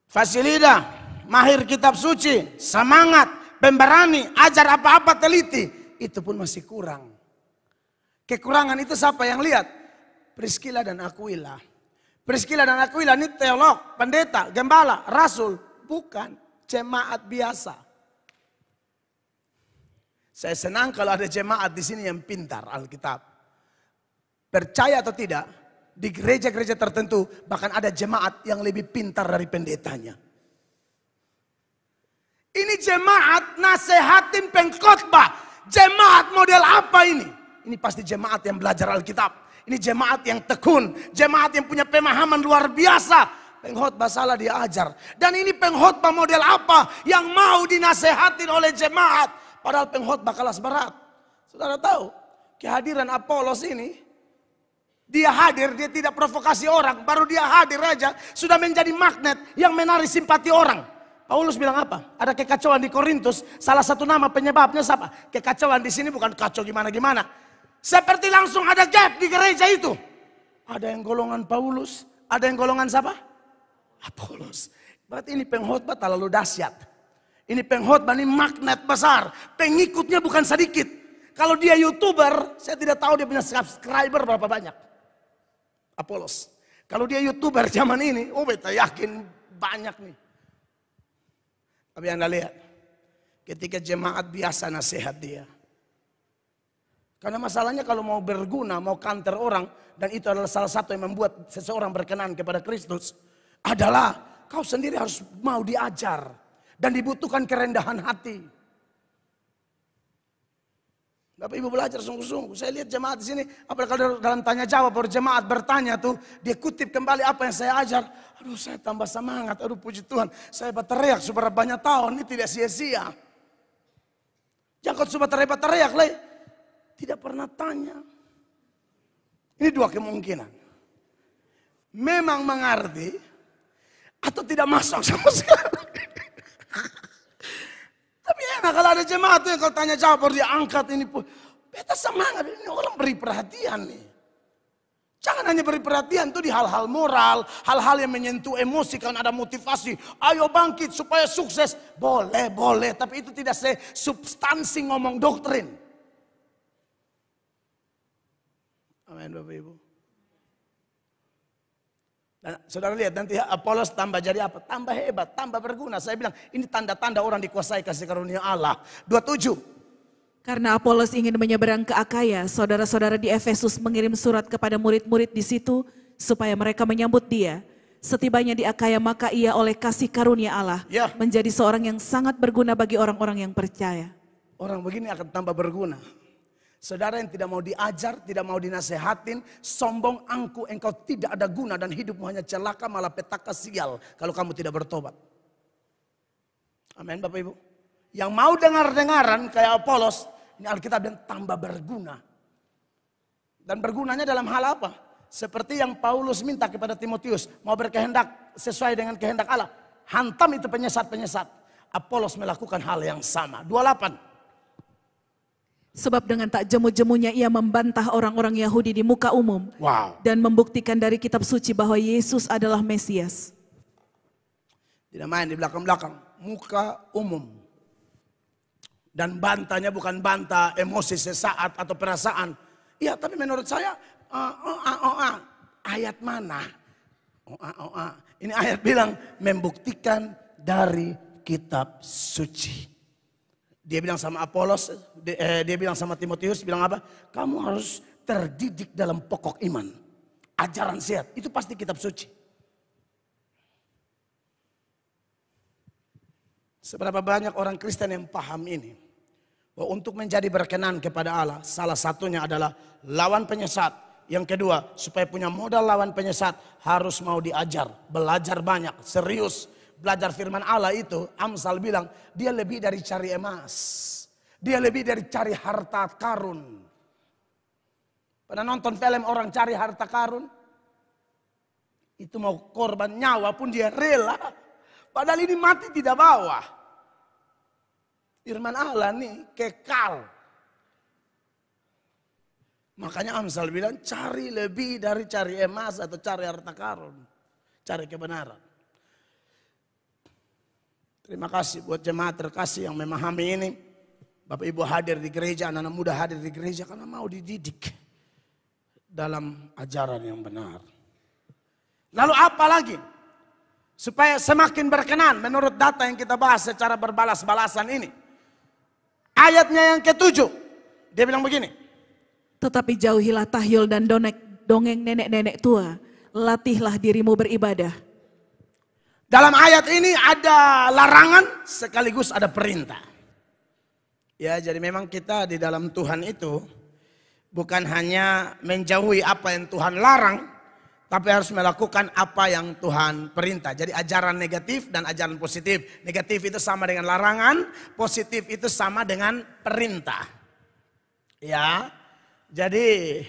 Fasilida, mahir kitab suci, semangat. Pemberani, ajar apa-apa teliti. Itu pun masih kurang. Kekurangan itu siapa yang lihat? Priskila dan Aquila. Priskila dan Aquila ini teolog, pendeta, gembala, rasul. Bukan, jemaat biasa. Saya senang kalau ada jemaat di sini yang pintar Alkitab. Percaya atau tidak, di gereja-gereja tertentu bahkan ada jemaat yang lebih pintar dari pendetanya. Ini jemaat nasehatin pengkhotbah. Jemaat model apa ini? Ini pasti jemaat yang belajar Alkitab. Ini jemaat yang tekun, jemaat yang punya pemahaman luar biasa. Pengkhotbah salah dia ajar. Dan ini pengkhotbah model apa yang mau dinasehatin oleh jemaat. Padahal pengkhotbah kelas berat. Saudara tahu, kehadiran Apolos ini, dia hadir, dia tidak provokasi orang. Baru dia hadir aja, sudah menjadi magnet yang menarik simpati orang. Paulus bilang apa? Ada kekacauan di Korintus, salah satu nama penyebabnya siapa? Kekacauan di sini bukan kacau gimana-gimana. Seperti langsung ada gap di gereja itu. Ada yang golongan Paulus, ada yang golongan siapa? Apolos. Berarti ini pengkhotbah terlalu dahsyat. Ini pengkhotbah ini magnet besar. Pengikutnya bukan sedikit. Kalau dia YouTuber, saya tidak tahu dia punya subscriber berapa banyak. Apolos. Kalau dia YouTuber zaman ini, beta yakin banyak nih. Tapi Anda lihat, ketika jemaat biasa nasihat dia. Karena masalahnya kalau mau berguna, mau kantor orang, dan itu adalah salah satu yang membuat seseorang berkenan kepada Kristus, adalah kau sendiri harus mau diajar dan dibutuhkan kerendahan hati. Bapak Ibu belajar sungguh-sungguh. Saya lihat jemaat di sini, apalagi kalau dalam tanya jawab, baru jemaat bertanya tuh, dia kutip kembali apa yang saya ajar. Aduh, saya tambah semangat. Aduh, puji Tuhan, saya berteriak sudah banyak tahun, ini tidak sia-sia. Jangan kau sudah teriak-teriak, le. Tidak pernah tanya. Ini dua kemungkinan. Memang mengerti atau tidak masuk sama sekali. Tapi enak kalau ada jemaat yang kalau tanya jawab baru dia angkat ini. Beta semangat, ini orang beri perhatian nih. Jangan hanya beri perhatian tuh di hal-hal moral, hal-hal yang menyentuh emosi kan ada motivasi. Ayo bangkit supaya sukses. Boleh, boleh. Tapi itu tidak substansi ngomong doktrin. Amin Bapak Ibu. Dan saudara lihat nanti Apolos tambah jadi apa? Tambah hebat, tambah berguna. Saya bilang ini tanda-tanda orang dikuasai kasih karunia Allah. 27. Karena Apolos ingin menyeberang ke Akaya, saudara-saudara di Efesus mengirim surat kepada murid-murid di situ supaya mereka menyambut dia. Setibanya di Akaya maka ia oleh kasih karunia Allah menjadi seorang yang sangat berguna bagi orang-orang yang percaya. Orang begini akan tambah berguna. Saudara yang tidak mau diajar, tidak mau dinasehatin, sombong, angkuh, engkau tidak ada guna dan hidupmu hanya celaka malah petaka sial kalau kamu tidak bertobat. Amin Bapak Ibu. Yang mau dengar-dengaran kayak Apolos, ini Alkitab dan tambah berguna. Dan bergunanya dalam hal apa? Seperti yang Paulus minta kepada Timotius, mau berkehendak sesuai dengan kehendak Allah. Hantam itu penyesat-penyesat. Apolos melakukan hal yang sama. 28. Sebab dengan tak jemu-jemunya ia membantah orang-orang Yahudi di muka umum. Dan membuktikan dari kitab suci bahwa Yesus adalah Mesias. Tidak main di belakang-belakang. Muka umum. Dan bantahnya bukan bantah emosi sesaat atau perasaan. Iya tapi menurut saya. Ayat mana? Ini ayat bilang membuktikan dari kitab suci. Dia bilang sama Apolos, dia bilang sama Timotius, bilang apa? Kamu harus terdidik dalam pokok iman. Ajaran sehat, itu pasti kitab suci. Seberapa banyak orang Kristen yang paham ini. Bahwa untuk menjadi berkenan kepada Allah, salah satunya adalah lawan penyesat. Yang kedua, supaya punya modal lawan penyesat, harus mau diajar, belajar banyak, serius. Belajar firman Allah itu, Amsal bilang, dia lebih dari cari emas. Dia lebih dari cari harta karun. Pernah nonton film orang cari harta karun? Itu mau korban nyawa pun dia rela. Padahal ini mati tidak bawa. Firman Allah nih kekal. Makanya Amsal bilang, cari lebih dari cari emas atau cari harta karun. Cari kebenaran. Terima kasih buat jemaat terkasih yang memahami ini. Bapak Ibu hadir di gereja, anak-anak muda hadir di gereja karena mau dididik dalam ajaran yang benar. Lalu apa lagi? Supaya semakin berkenan menurut data yang kita bahas secara berbalas-balasan ini. Ayatnya yang ke-7, dia bilang begini. Tetapi jauhilah tahyul dan dongeng nenek-nenek tua, latihlah dirimu beribadah. Dalam ayat ini ada larangan sekaligus ada perintah. Ya, jadi memang kita di dalam Tuhan itu bukan hanya menjauhi apa yang Tuhan larang, tapi harus melakukan apa yang Tuhan perintah. Jadi ajaran negatif dan ajaran positif. Negatif itu sama dengan larangan, positif itu sama dengan perintah. Ya, jadi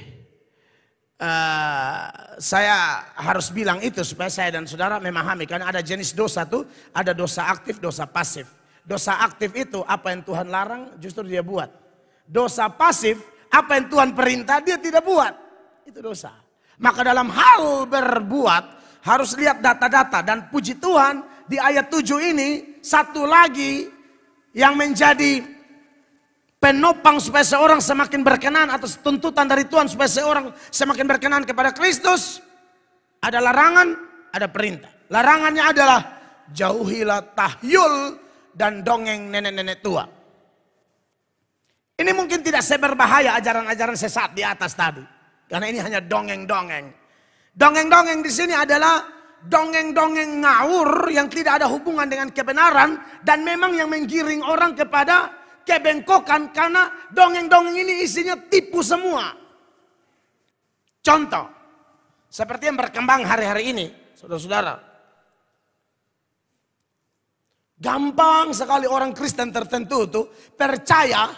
saya harus bilang itu supaya saya dan saudara memahami. Karena ada jenis dosa tuh, ada dosa aktif, dosa pasif. Dosa aktif itu apa yang Tuhan larang justru dia buat. Dosa pasif, apa yang Tuhan perintah dia tidak buat. Itu dosa. Maka dalam hal berbuat harus lihat data-data. Dan puji Tuhan di ayat 7 ini satu lagi yang menjadi penopang supaya seorang semakin berkenan atau tuntutan dari Tuhan supaya seorang semakin berkenan kepada Kristus. Ada larangan, ada perintah. Larangannya adalah jauhilah tahyul dan dongeng nenek-nenek tua. Ini mungkin tidak seberbahaya ajaran-ajaran sesat di atas tadi. Karena ini hanya dongeng-dongeng. Dongeng-dongeng di sini adalah dongeng-dongeng ngawur yang tidak ada hubungan dengan kebenaran. Dan memang yang menggiring orang kepada kebengkokan. Karena dongeng-dongeng ini isinya tipu semua. Contoh. Seperti yang berkembang hari-hari ini. Saudara-saudara. Gampang sekali orang Kristen tertentu itu percaya.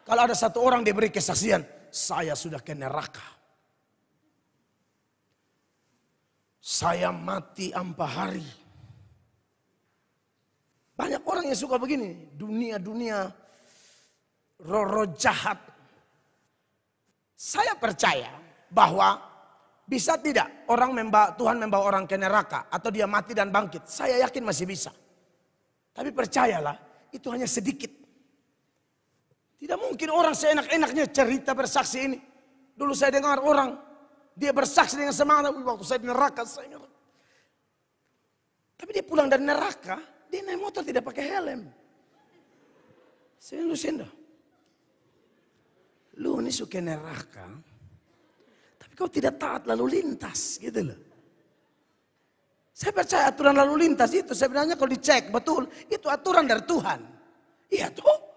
Kalau ada satu orang diberi kesaksian. Saya sudah ke neraka. Saya mati 4 hari. Banyak orang yang suka begini. Dunia-dunia roh-roh jahat. Saya percaya bahwa bisa tidak Tuhan membawa orang ke neraka. Atau dia mati dan bangkit. Saya yakin masih bisa. Tapi percayalah itu hanya sedikit. Tidak mungkin orang seenak-enaknya cerita bersaksi ini. Dulu saya dengar orang. Dia bersaksi dengan semangat, waktu saya di neraka, saya neraka. Tapi dia pulang dari neraka, dia naik motor tidak pakai helm. Saya lu senda. Lu ini suka neraka, tapi kau tidak taat lalu lintas, gitu loh. Saya percaya aturan lalu lintas itu sebenarnya kalau dicek betul, itu aturan dari Tuhan. Iya tuh.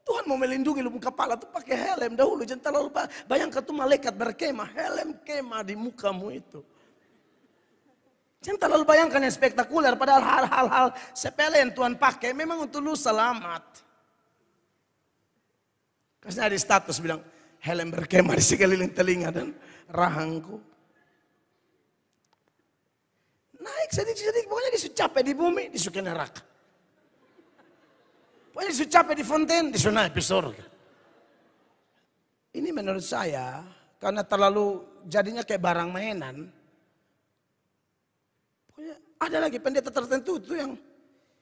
Tuhan mau melindungi lu kepala tuh pakai helm dahulu. Jangan terlalu bayangkan tuh malaikat berkemah. Helm kemah di mukamu itu. Jangan terlalu bayangkan yang spektakuler. Padahal hal-hal sepele yang Tuhan pakai memang untuk lu selamat. Karena di status bilang helm berkemah di sekeliling telinga dan rahangku. Naik sedikit-sedikit. Pokoknya disuruh capek di bumi, disuruh neraka. Pokoknya disuruh capek di fonten, disuruh naik di surga. Ini menurut saya, karena terlalu jadinya kayak barang mainan. Pokoknya ada lagi pendeta tertentu itu yang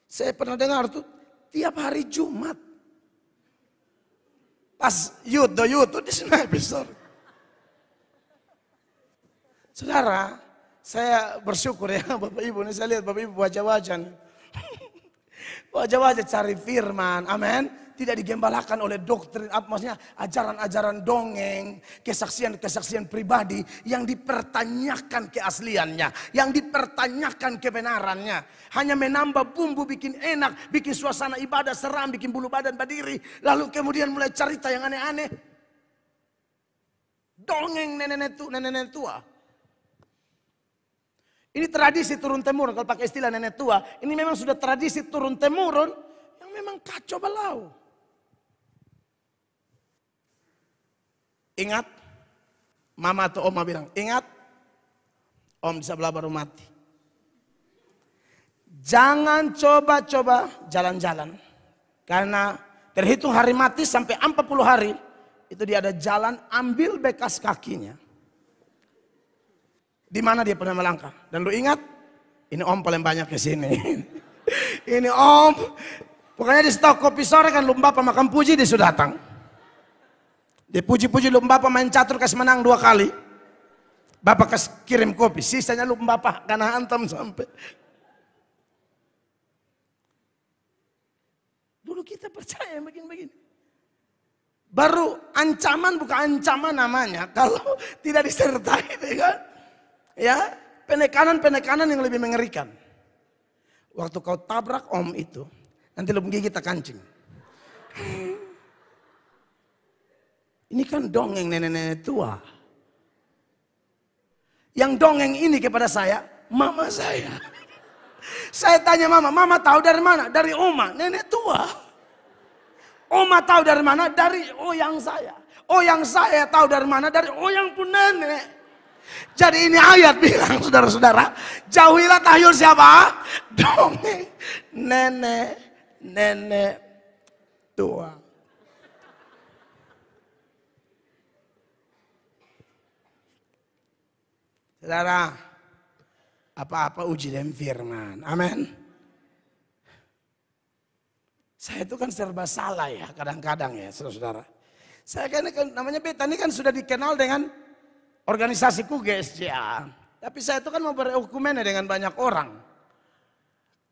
saya pernah dengar tuh tiap hari Jumat. Pas youth tuh disuruh naik di surga. Saudara, saya bersyukur ya Bapak Ibu, ini saya lihat Bapak Ibu wajah-wajah. Wajah-wajah cari firman, amin. Tidak digembalakan oleh doktrin, maksudnya ajaran-ajaran dongeng, kesaksian-kesaksian pribadi yang dipertanyakan keasliannya, yang dipertanyakan kebenarannya. Hanya menambah bumbu bikin enak, bikin suasana ibadah seram, bikin bulu badan berdiri. Lalu kemudian mulai cerita yang aneh-aneh. Dongeng nenek-nenek tua. Ini tradisi turun-temurun, kalau pakai istilah nenek tua, ini memang sudah tradisi turun-temurun yang memang kacau balau. Ingat, mama atau oma bilang, ingat, om di sebelah baru mati. Jangan coba-coba jalan-jalan, karena terhitung hari mati sampai 40 hari, itu dia ada jalan, ambil bekas kakinya. Di mana dia pernah melangkah. Dan lu ingat, ini om paling banyak ke sini. Ini om, pokoknya di stok kopi sore kan lu bapak makan puji dia sudah datang. Dia puji-puji lu bapak main catur kasih menang 2 kali. Bapak kasih kirim kopi, sisanya lu bapak karena hantam sampai. Dulu kita percaya begini-begini. Baru ancaman bukan ancaman namanya kalau tidak disertai dengan ya, penekanan-penekanan yang lebih mengerikan. Waktu kau tabrak om itu, nanti lu gigit kancing. Ini kan dongeng nenek-nenek tua. Yang dongeng ini kepada saya, mama saya. Saya tanya mama tahu dari mana? Dari oma, nenek tua. Oma tahu dari mana? Dari oyang saya. Oyang saya tahu dari mana? Dari oyang pun nenek. Jadi ini ayat bilang, saudara-saudara, jauhilah tahyul siapa? Dongeng nenek tua. Saudara, apa-apa uji dengan firman. Amin. Saya itu kan serba salah ya kadang-kadang ya saudara-saudara. Saya kan namanya beta ini kan sudah dikenal dengan organisasiku GSCA. Tapi saya itu kan mau berekumen dengan banyak orang.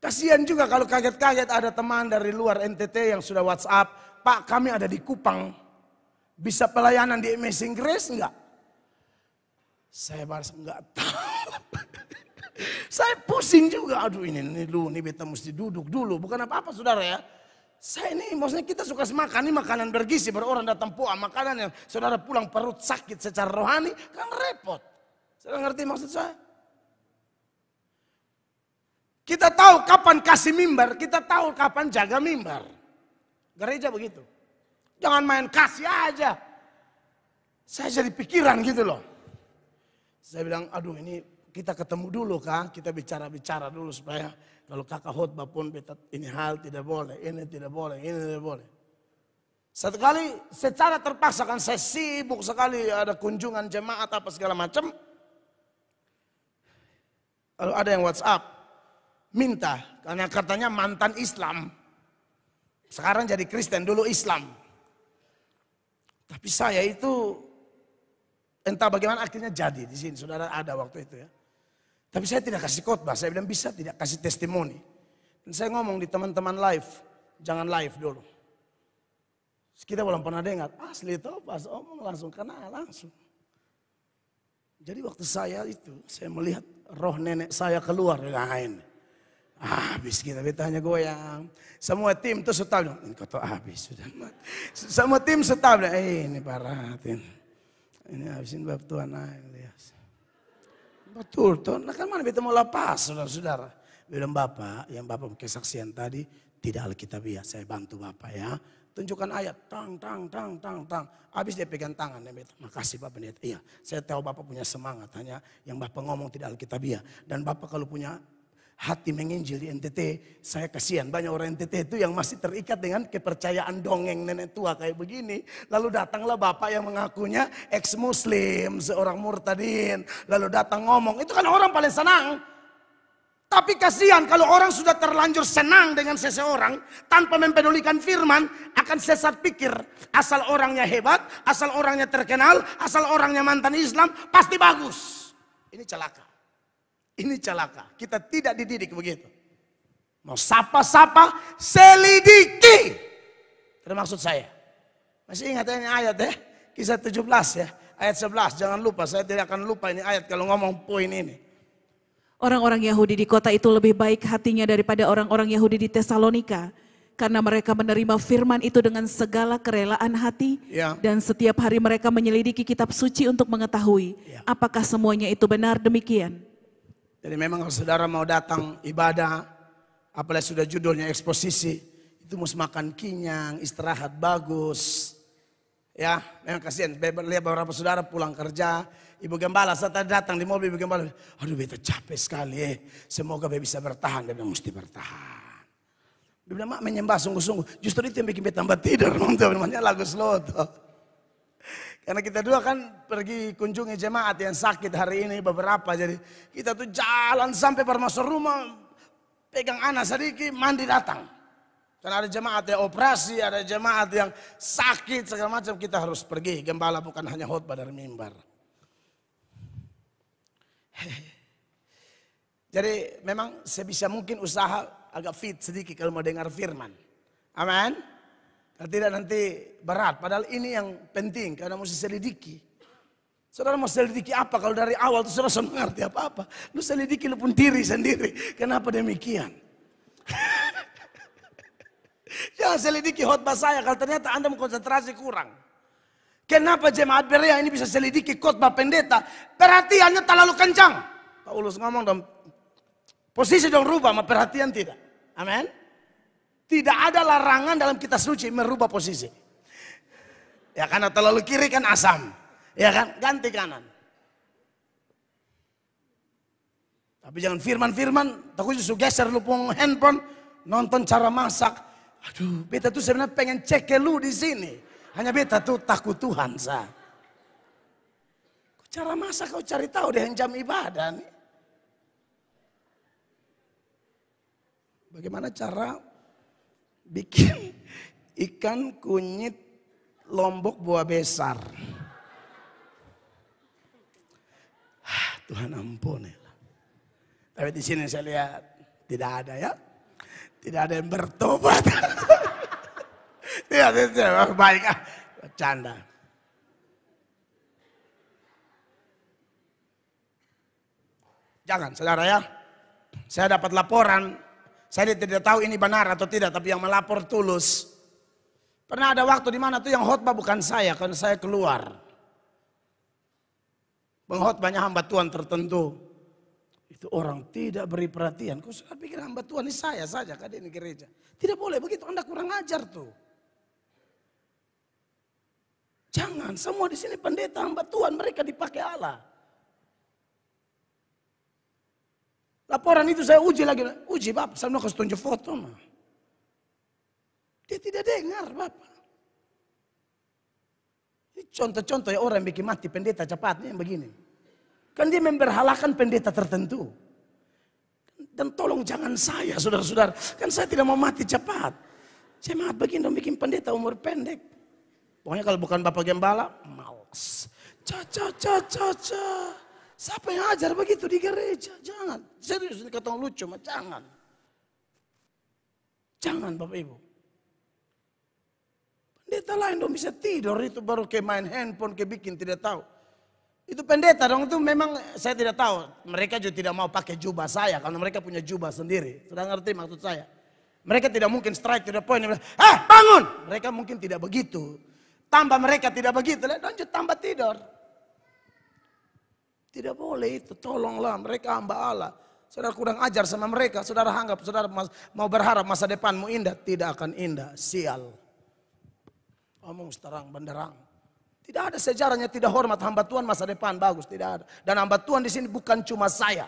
Kasihan juga kalau kaget-kaget ada teman dari luar NTT yang sudah WhatsApp. Pak, kami ada di Kupang. Bisa pelayanan di Amazing Grace enggak? Saya balas enggak tahu. Saya pusing juga. Aduh ini beta mesti duduk dulu. Bukan apa-apa saudara ya. Saya ini maksudnya kita suka makan ini makanan bergizi. Baru orang datang pulang makanan yang saudara pulang perut sakit secara rohani. Kan repot. Saudara ngerti maksud saya? Kita tahu kapan kasih mimbar. Kita tahu kapan jaga mimbar. Gereja begitu. Jangan main kasih aja. Saya jadi pikiran gitu loh. Saya bilang, aduh ini kita ketemu dulu kan, kita bicara-bicara dulu supaya kalau kakak khotbah pun ini hal tidak boleh, ini tidak boleh, ini tidak boleh. Satu kali secara terpaksa kan saya sibuk sekali ada kunjungan jemaat apa segala macam. Lalu ada yang WhatsApp, minta karena katanya mantan Islam. Sekarang jadi Kristen, dulu Islam. Tapi saya itu entah bagaimana akhirnya jadi di sini, saudara ada waktu itu ya. Tapi saya tidak kasih khotbah, saya bilang bisa tidak kasih testimoni. Dan saya ngomong di teman-teman live, jangan live dulu. Kita belum pernah dengar, asli itu pas omong langsung kena langsung. Jadi waktu saya itu, saya melihat roh nenek saya keluar dari lain. Habis kita betanya goyang. Semua tim itu setab, ini kata habis sudah. Semua tim setab, ini paratin. Ini habisin bab Tuhan lihat. Betul tuh, nah kan mana kita mau lepas saudara-saudara. Bilang Bapak, yang Bapak kesaksian tadi tidak alkitabiah, saya bantu Bapak ya. Tunjukkan ayat, tang. Habis dia pegang tangan, makasih Bapak pendeta. Iya, saya tahu Bapak punya semangat, hanya yang Bapak ngomong tidak alkitabiah. Dan Bapak kalau punya hati menginjil di NTT, saya kasihan banyak orang NTT itu yang masih terikat dengan kepercayaan dongeng nenek tua kayak begini. Lalu datanglah bapak yang mengakunya ex-muslim, seorang murtadin. Lalu datang ngomong, itu kan orang paling senang. Tapi kasihan kalau orang sudah terlanjur senang dengan seseorang tanpa mempedulikan firman, akan sesat pikir. Asal orangnya hebat, asal orangnya terkenal, asal orangnya mantan Islam, pasti bagus. Ini celaka. Ini celaka, kita tidak dididik begitu. Mau sapa-sapa, selidiki. Termaksud saya. Masih ingat ini ayat ya, kisah 17 ya, ayat 11. Jangan lupa, saya tidak akan lupa ini ayat kalau ngomong poin ini. Orang-orang Yahudi di kota itu lebih baik hatinya daripada orang-orang Yahudi di Tesalonika. Karena mereka menerima firman itu dengan segala kerelaan hati. Ya. Dan setiap hari mereka menyelidiki kitab suci untuk mengetahui apakah semuanya itu benar demikian. Jadi memang kalau saudara mau datang ibadah, apalagi sudah judulnya eksposisi, itu mesti makan kenyang, istirahat bagus. Ya, memang kasihan. Lihat beberapa saudara pulang kerja, Ibu Gembala saat datang di mobil Ibu Gembala, aduh beta capek sekali semoga beta bisa bertahan. Dia bilang mesti bertahan. Dia bilang mak menyembah sungguh-sungguh, justru itu yang bikin beta tambah tidur. Namanya lagu slow tuh. Karena kita dua kan pergi kunjungi jemaat yang sakit hari ini beberapa. Jadi kita tuh jalan sampai masuk rumah. Pegang anak sedikit mandi datang. Karena ada jemaat yang operasi, ada jemaat yang sakit segala macam. Kita harus pergi. Gembala bukan hanya khotbah dari mimbar. Jadi memang sebisa mungkin usaha agak fit sedikit kalau mau dengar firman. Amin. Kalau tidak nanti berat. Padahal ini yang penting karena mesti selidiki. Saudara mau selidiki apa kalau dari awal itu saudara sudah mengerti apa-apa. Lu selidiki lu pun diri sendiri. Kenapa demikian? Jangan selidiki khotbah saya kalau ternyata Anda konsentrasi kurang. Kenapa jemaat Berea ini bisa selidiki khotbah pendeta? Perhatiannya terlalu kencang. Paulus ngomong dong, posisi dong rubah, sama perhatian tidak. Amin. Tidak ada larangan dalam kitab suci merubah posisi. Ya karena terlalu kiri kan asam. Ya kan, ganti kanan. Tapi jangan firman-firman, takut justru geser lu pun handphone, nonton cara masak. Aduh, beta tuh sebenarnya pengen cek ke lu di sini. Hanya beta tuh takut Tuhan, sah. Cara masak kau cari tahu deh jam ibadah nih. Bagaimana cara bikin ikan kunyit lombok buah besar? Tuhan ampuni. Tapi di sini saya lihat tidak ada ya. Tidak ada yang bertobat. Tidak, baik bercanda. Jangan saudara ya. Saya dapat laporan. Saya tidak tahu ini benar atau tidak. Tapi yang melapor tulus. Pernah ada waktu di mana tuh yang khotbah bukan saya. Karena saya keluar. Pengkhotbahnya hamba Tuhan tertentu. Itu orang tidak beri perhatian. Kau sudah pikir hamba Tuhan ini saya saja kan ini gereja. Tidak boleh begitu, Anda kurang ajar tuh. Jangan, semua di sini pendeta hamba Tuhan, mereka dipakai Allah. Laporan itu saya uji lagi. Uji Bapak, saya mau kasih tunjuk foto. Mah. Dia tidak dengar Bapak. Ini contoh-contoh ya orang yang bikin mati pendeta cepatnya yang begini. Kan dia memberhalakan pendeta tertentu. Dan tolong jangan saya saudara-saudara. Kan saya tidak mau mati cepat. Saya mau begini dong bikin pendeta umur pendek. Pokoknya kalau bukan Bapak Gembala, malas. Siapa yang ajar begitu di gereja? Jangan. Serius ini kata lucu, mah jangan. Jangan Bapak Ibu. Pendeta lain dong bisa tidur itu baru kayak main handphone, kayak bikin tidak tahu. Itu pendeta dong, itu memang saya tidak tahu. Mereka juga tidak mau pakai jubah saya karena mereka punya jubah sendiri. Sudah ngerti maksud saya? Mereka tidak mungkin strike to the point. Bangun! Mereka mungkin tidak begitu. Tambah mereka tidak begitu, lanjut tambah tidur. Tidak boleh itu, tolonglah mereka hamba Allah. Saudara kurang ajar sama mereka, saudara anggap, saudara mau berharap masa depanmu indah. Tidak akan indah, sial. Omong terang benderang. Tidak ada sejarahnya tidak hormat hamba Tuhan masa depan bagus, tidak ada. Dan hamba Tuhan di sini bukan cuma saya.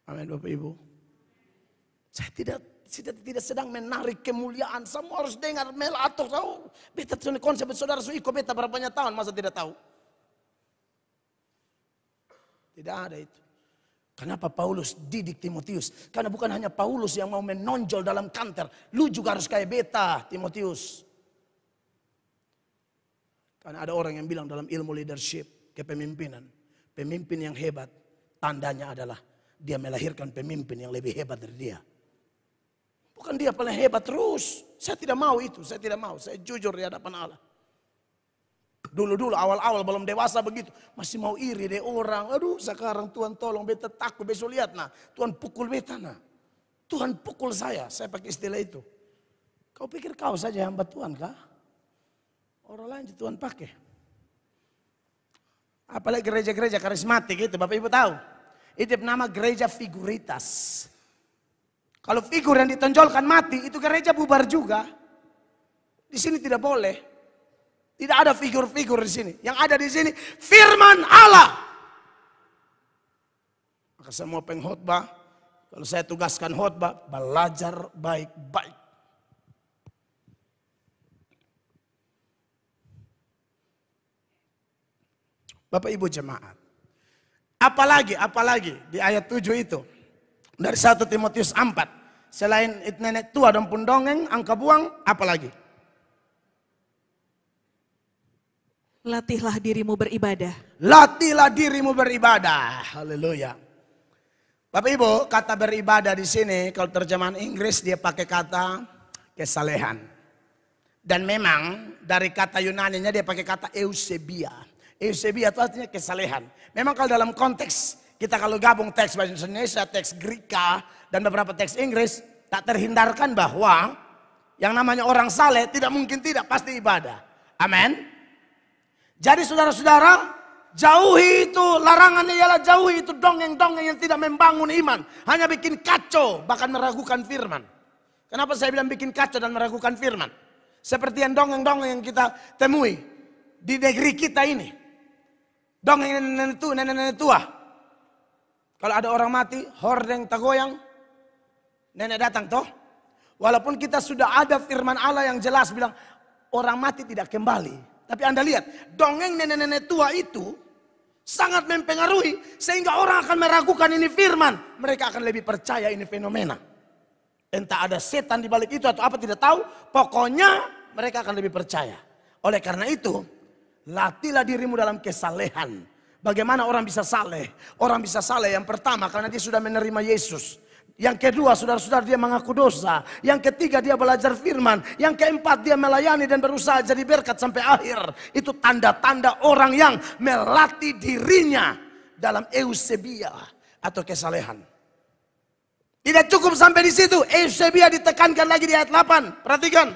Amin Bapak Ibu. Saya tidak sedang menarik kemuliaan. Semua harus dengar melato kau. Beta konsep saudara suiko beta berapa banyak tahun masa tidak tahu. Tidak ada itu. Kenapa Paulus didik Timotius? Karena bukan hanya Paulus yang mau menonjol dalam kantor. Lu juga harus kayak beta, Timotius. Karena ada orang yang bilang dalam ilmu leadership, kepemimpinan. Pemimpin yang hebat, tandanya adalah dia melahirkan pemimpin yang lebih hebat dari dia. Bukan dia paling hebat terus. Saya tidak mau itu, saya tidak mau. Saya jujur di hadapan Allah. Dulu-dulu awal-awal belum dewasa begitu. Masih mau iri deh orang. Aduh sekarang Tuhan tolong beta takut. Besok lihat nah. Tuhan pukul beta nah. Tuhan pukul saya. Saya pakai istilah itu. Kau pikir kau saja hamba Tuhan kah? Orang lain Tuhan pakai. Apalagi gereja-gereja karismatik itu. Bapak Ibu tahu. Itu nama gereja figuritas. Kalau figur yang ditonjolkan mati. Itu gereja bubar juga. Di sini tidak boleh. Tidak ada figur-figur di sini. Yang ada di sini firman Allah. Maka semua pengkhotbah, kalau saya tugaskan khotbah, belajar baik-baik. Bapak Ibu jemaat. Apalagi di ayat 7 itu. Dari 1 Timotius 4. Selain nenek tua dan pundongeng, angka buang, apalagi? Latihlah dirimu beribadah. Latihlah dirimu beribadah. Haleluya. Bapak Ibu, kata beribadah di sini kalau terjemahan Inggris dia pakai kata kesalehan. Dan memang dari kata Yunaninya dia pakai kata eusebia. Eusebia itu artinya kesalehan. Memang kalau dalam konteks kita kalau gabung teks bahasa Indonesia, teks Greka dan beberapa teks Inggris tak terhindarkan bahwa Yang namanya orang saleh tidak mungkin tidak, pasti ibadah. Amin. Jadi saudara-saudara, jauhi itu, larangannya ialah jauhi itu dongeng-dongeng yang tidak membangun iman. Hanya bikin kacau, bahkan meragukan firman. Kenapa saya bilang bikin kacau dan meragukan firman? Seperti yang dongeng-dongeng yang kita temui di negeri kita ini. Dongeng nenek-nenek tua. Kalau ada orang mati, hordeng tagoyang, nenek datang toh. Walaupun kita sudah ada firman Allah yang jelas bilang orang mati tidak kembali. Tapi Anda lihat, dongeng nenek-nenek tua itu sangat mempengaruhi sehingga orang akan meragukan ini firman. Mereka akan lebih percaya ini fenomena. Entah ada setan di balik itu atau apa tidak tahu. Pokoknya mereka akan lebih percaya. Oleh karena itu, latihlah dirimu dalam kesalehan. Bagaimana orang bisa saleh? Orang bisa saleh yang pertama karena dia sudah menerima Yesus. Yang kedua, saudara-saudara, dia mengaku dosa. Yang ketiga, dia belajar firman. Yang keempat, dia melayani dan berusaha jadi berkat sampai akhir. Itu tanda-tanda orang yang melatih dirinya dalam eusebia atau kesalehan. Tidak cukup sampai di situ. Eusebia ditekankan lagi di ayat 8. Perhatikan.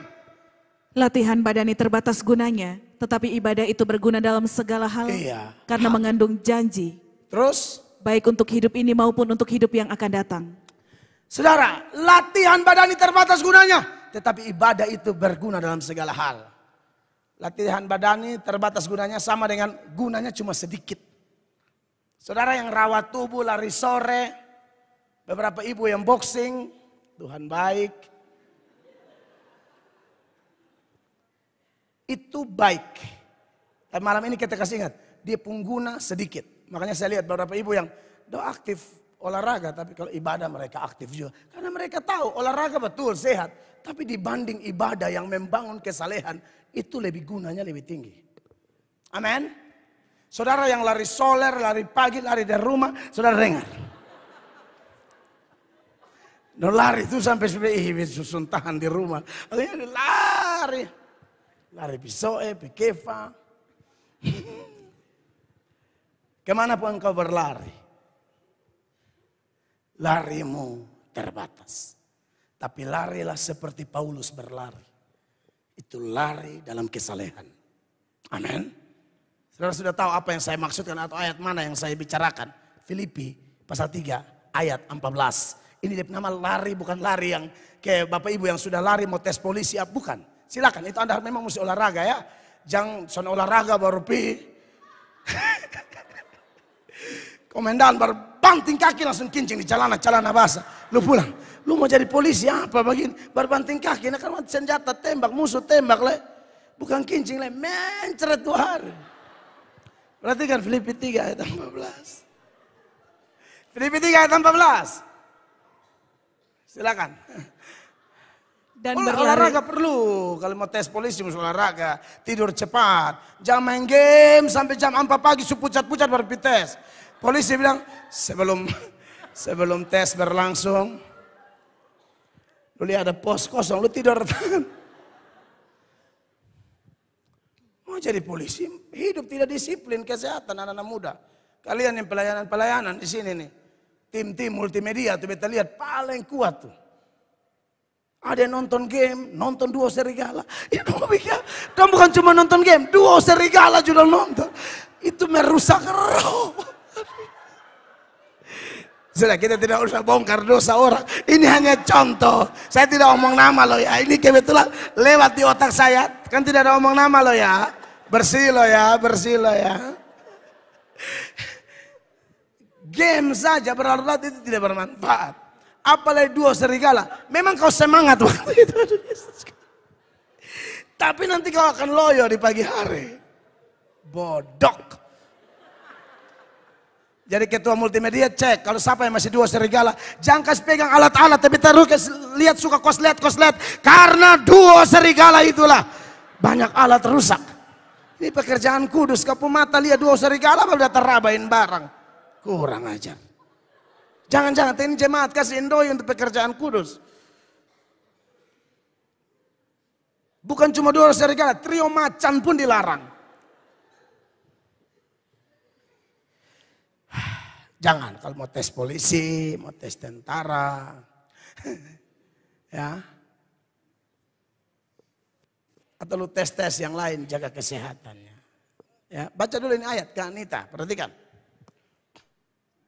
Latihan badani terbatas gunanya, tetapi ibadah itu berguna dalam segala hal. Iya. Karena mengandung janji. Terus? Baik untuk hidup ini maupun untuk hidup yang akan datang. Saudara, latihan badani terbatas gunanya, tetapi ibadah itu berguna dalam segala hal. Latihan badani terbatas gunanya sama dengan gunanya cuma sedikit. Saudara yang rawat tubuh, lari sore, beberapa ibu yang boxing, Tuhan baik. Itu baik. Dan malam ini kita kasih ingat, dia pengguna sedikit. Makanya saya lihat beberapa ibu yang aktif olahraga, tapi kalau ibadah mereka aktif juga. Karena mereka tahu olahraga betul sehat. Tapi dibanding ibadah yang membangun kesalehan, itu lebih gunanya lebih tinggi. Amin. Saudara yang lari soler, lari pagi, lari dari rumah, saudara dengar. Dan lari itu sampai susun tahan di rumah. Akhirnya lari. Lari pisoe, pekefa. Kemana pun engkau berlari. Larimu terbatas. Tapi larilah seperti Paulus berlari. Itu lari dalam kesalehan. Amin. Saudara sudah tahu apa yang saya maksudkan atau ayat mana yang saya bicarakan. Filipi pasal 3 ayat 14. Ini nama lari, bukan lari yang kayak bapak ibu yang sudah lari mau tes polisi. Bukan. Silakan, itu Anda memang mesti olahraga ya. Jangan son olahraga baru pi. Komandan baru banting kaki langsung kincing di celana basah. Lu pulang. Lu mau jadi polisi apa begini? Baru banting kaki. Nah kan senjata tembak, musuh tembak le. Bukan kincing le. Mencret 2 hari. Perhatikan Filipi 3 ayat 14. Filipi 3 ayat 14. Silakan. Dan olahraga perlu. Kalau mau tes polisi mesti olahraga. Tidur cepat. Jangan main game sampai jam 4 pagi. Pucat-pucat baru tes. Polisi bilang, sebelum tes berlangsung, lu lihat ada pos kosong, lu tidur. Mau jadi polisi, hidup tidak disiplin, kesehatan anak-anak muda. Kalian yang pelayanan di sini nih, tim-tim multimedia tuh kita lihat paling kuat tuh. Ada yang nonton game, nonton Duo Serigala. Ya kamu bukan cuma nonton game, Duo Serigala juga nonton. Itu merusak roh. Sudah, kita tidak usah bongkar dosa orang. Ini hanya contoh. Saya tidak omong nama loh ya. Ini kebetulan lewat di otak saya. Kan tidak ada omong nama loh ya. Bersih loh ya, bersih loh ya. Game saja berlalu-lalu itu tidak bermanfaat. Apalagi Duo Serigala. Memang kau semangat waktu itu. Tapi nanti kau akan loyo di pagi hari. Bodok. Jadi ketua multimedia cek, kalau siapa yang masih Duo Serigala, jangan kasih pegang alat-alat, tapi taruh lihat suka koslet. Karena Duo Serigala itulah banyak alat rusak. Ini pekerjaan kudus, kapu mata lihat Duo Serigala baru udah terabain barang. Kurang ajar. Jangan-jangan ini jemaat kasih endoi untuk pekerjaan kudus. Bukan cuma Duo Serigala, trio macan pun dilarang. Jangan kalau mau tes polisi, mau tes tentara. Ya. Atau lu tes-tes yang lain, jaga kesehatannya. Ya, baca dulu ini ayat, Kak Anita, perhatikan.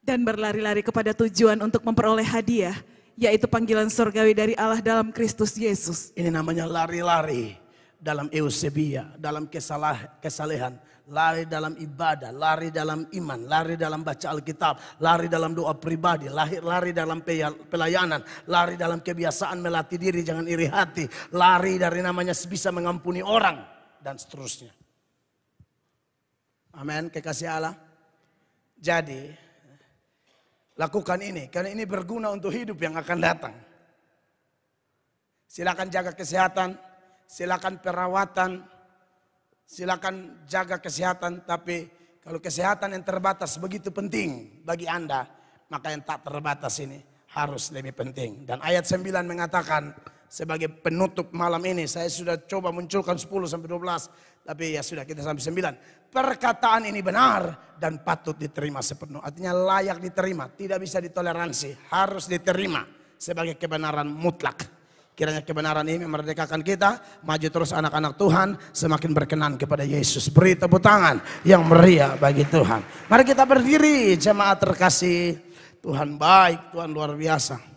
Dan berlari-lari kepada tujuan untuk memperoleh hadiah, yaitu panggilan surgawi dari Allah dalam Kristus Yesus. Ini namanya lari-lari dalam eusebia, dalam kesalehan, lari dalam ibadah, lari dalam iman, lari dalam baca Alkitab, lari dalam doa pribadi, lari dalam pelayanan, lari dalam kebiasaan melatih diri, jangan iri hati, lari dari namanya bisa mengampuni orang, dan seterusnya. Amin, kekasih Allah. Jadi, lakukan ini, karena ini berguna untuk hidup yang akan datang. Silakan jaga kesehatan, silakan perawatan, silakan jaga kesehatan. Tapi kalau kesehatan yang terbatas begitu penting bagi Anda, maka yang tak terbatas ini harus lebih penting. Dan ayat 9 mengatakan, sebagai penutup malam ini, saya sudah coba munculkan 10-12, tapi ya sudah, kita sampai 9. Perkataan ini benar dan patut diterima sepenuh. Artinya layak diterima, tidak bisa ditoleransi, harus diterima sebagai kebenaran mutlak. Kiranya kebenaran ini memerdekakan kita, maju terus anak-anak Tuhan, semakin berkenan kepada Yesus. Beri tepuk tangan yang meriah bagi Tuhan. Mari kita berdiri, jemaat terkasih. Tuhan baik, Tuhan luar biasa.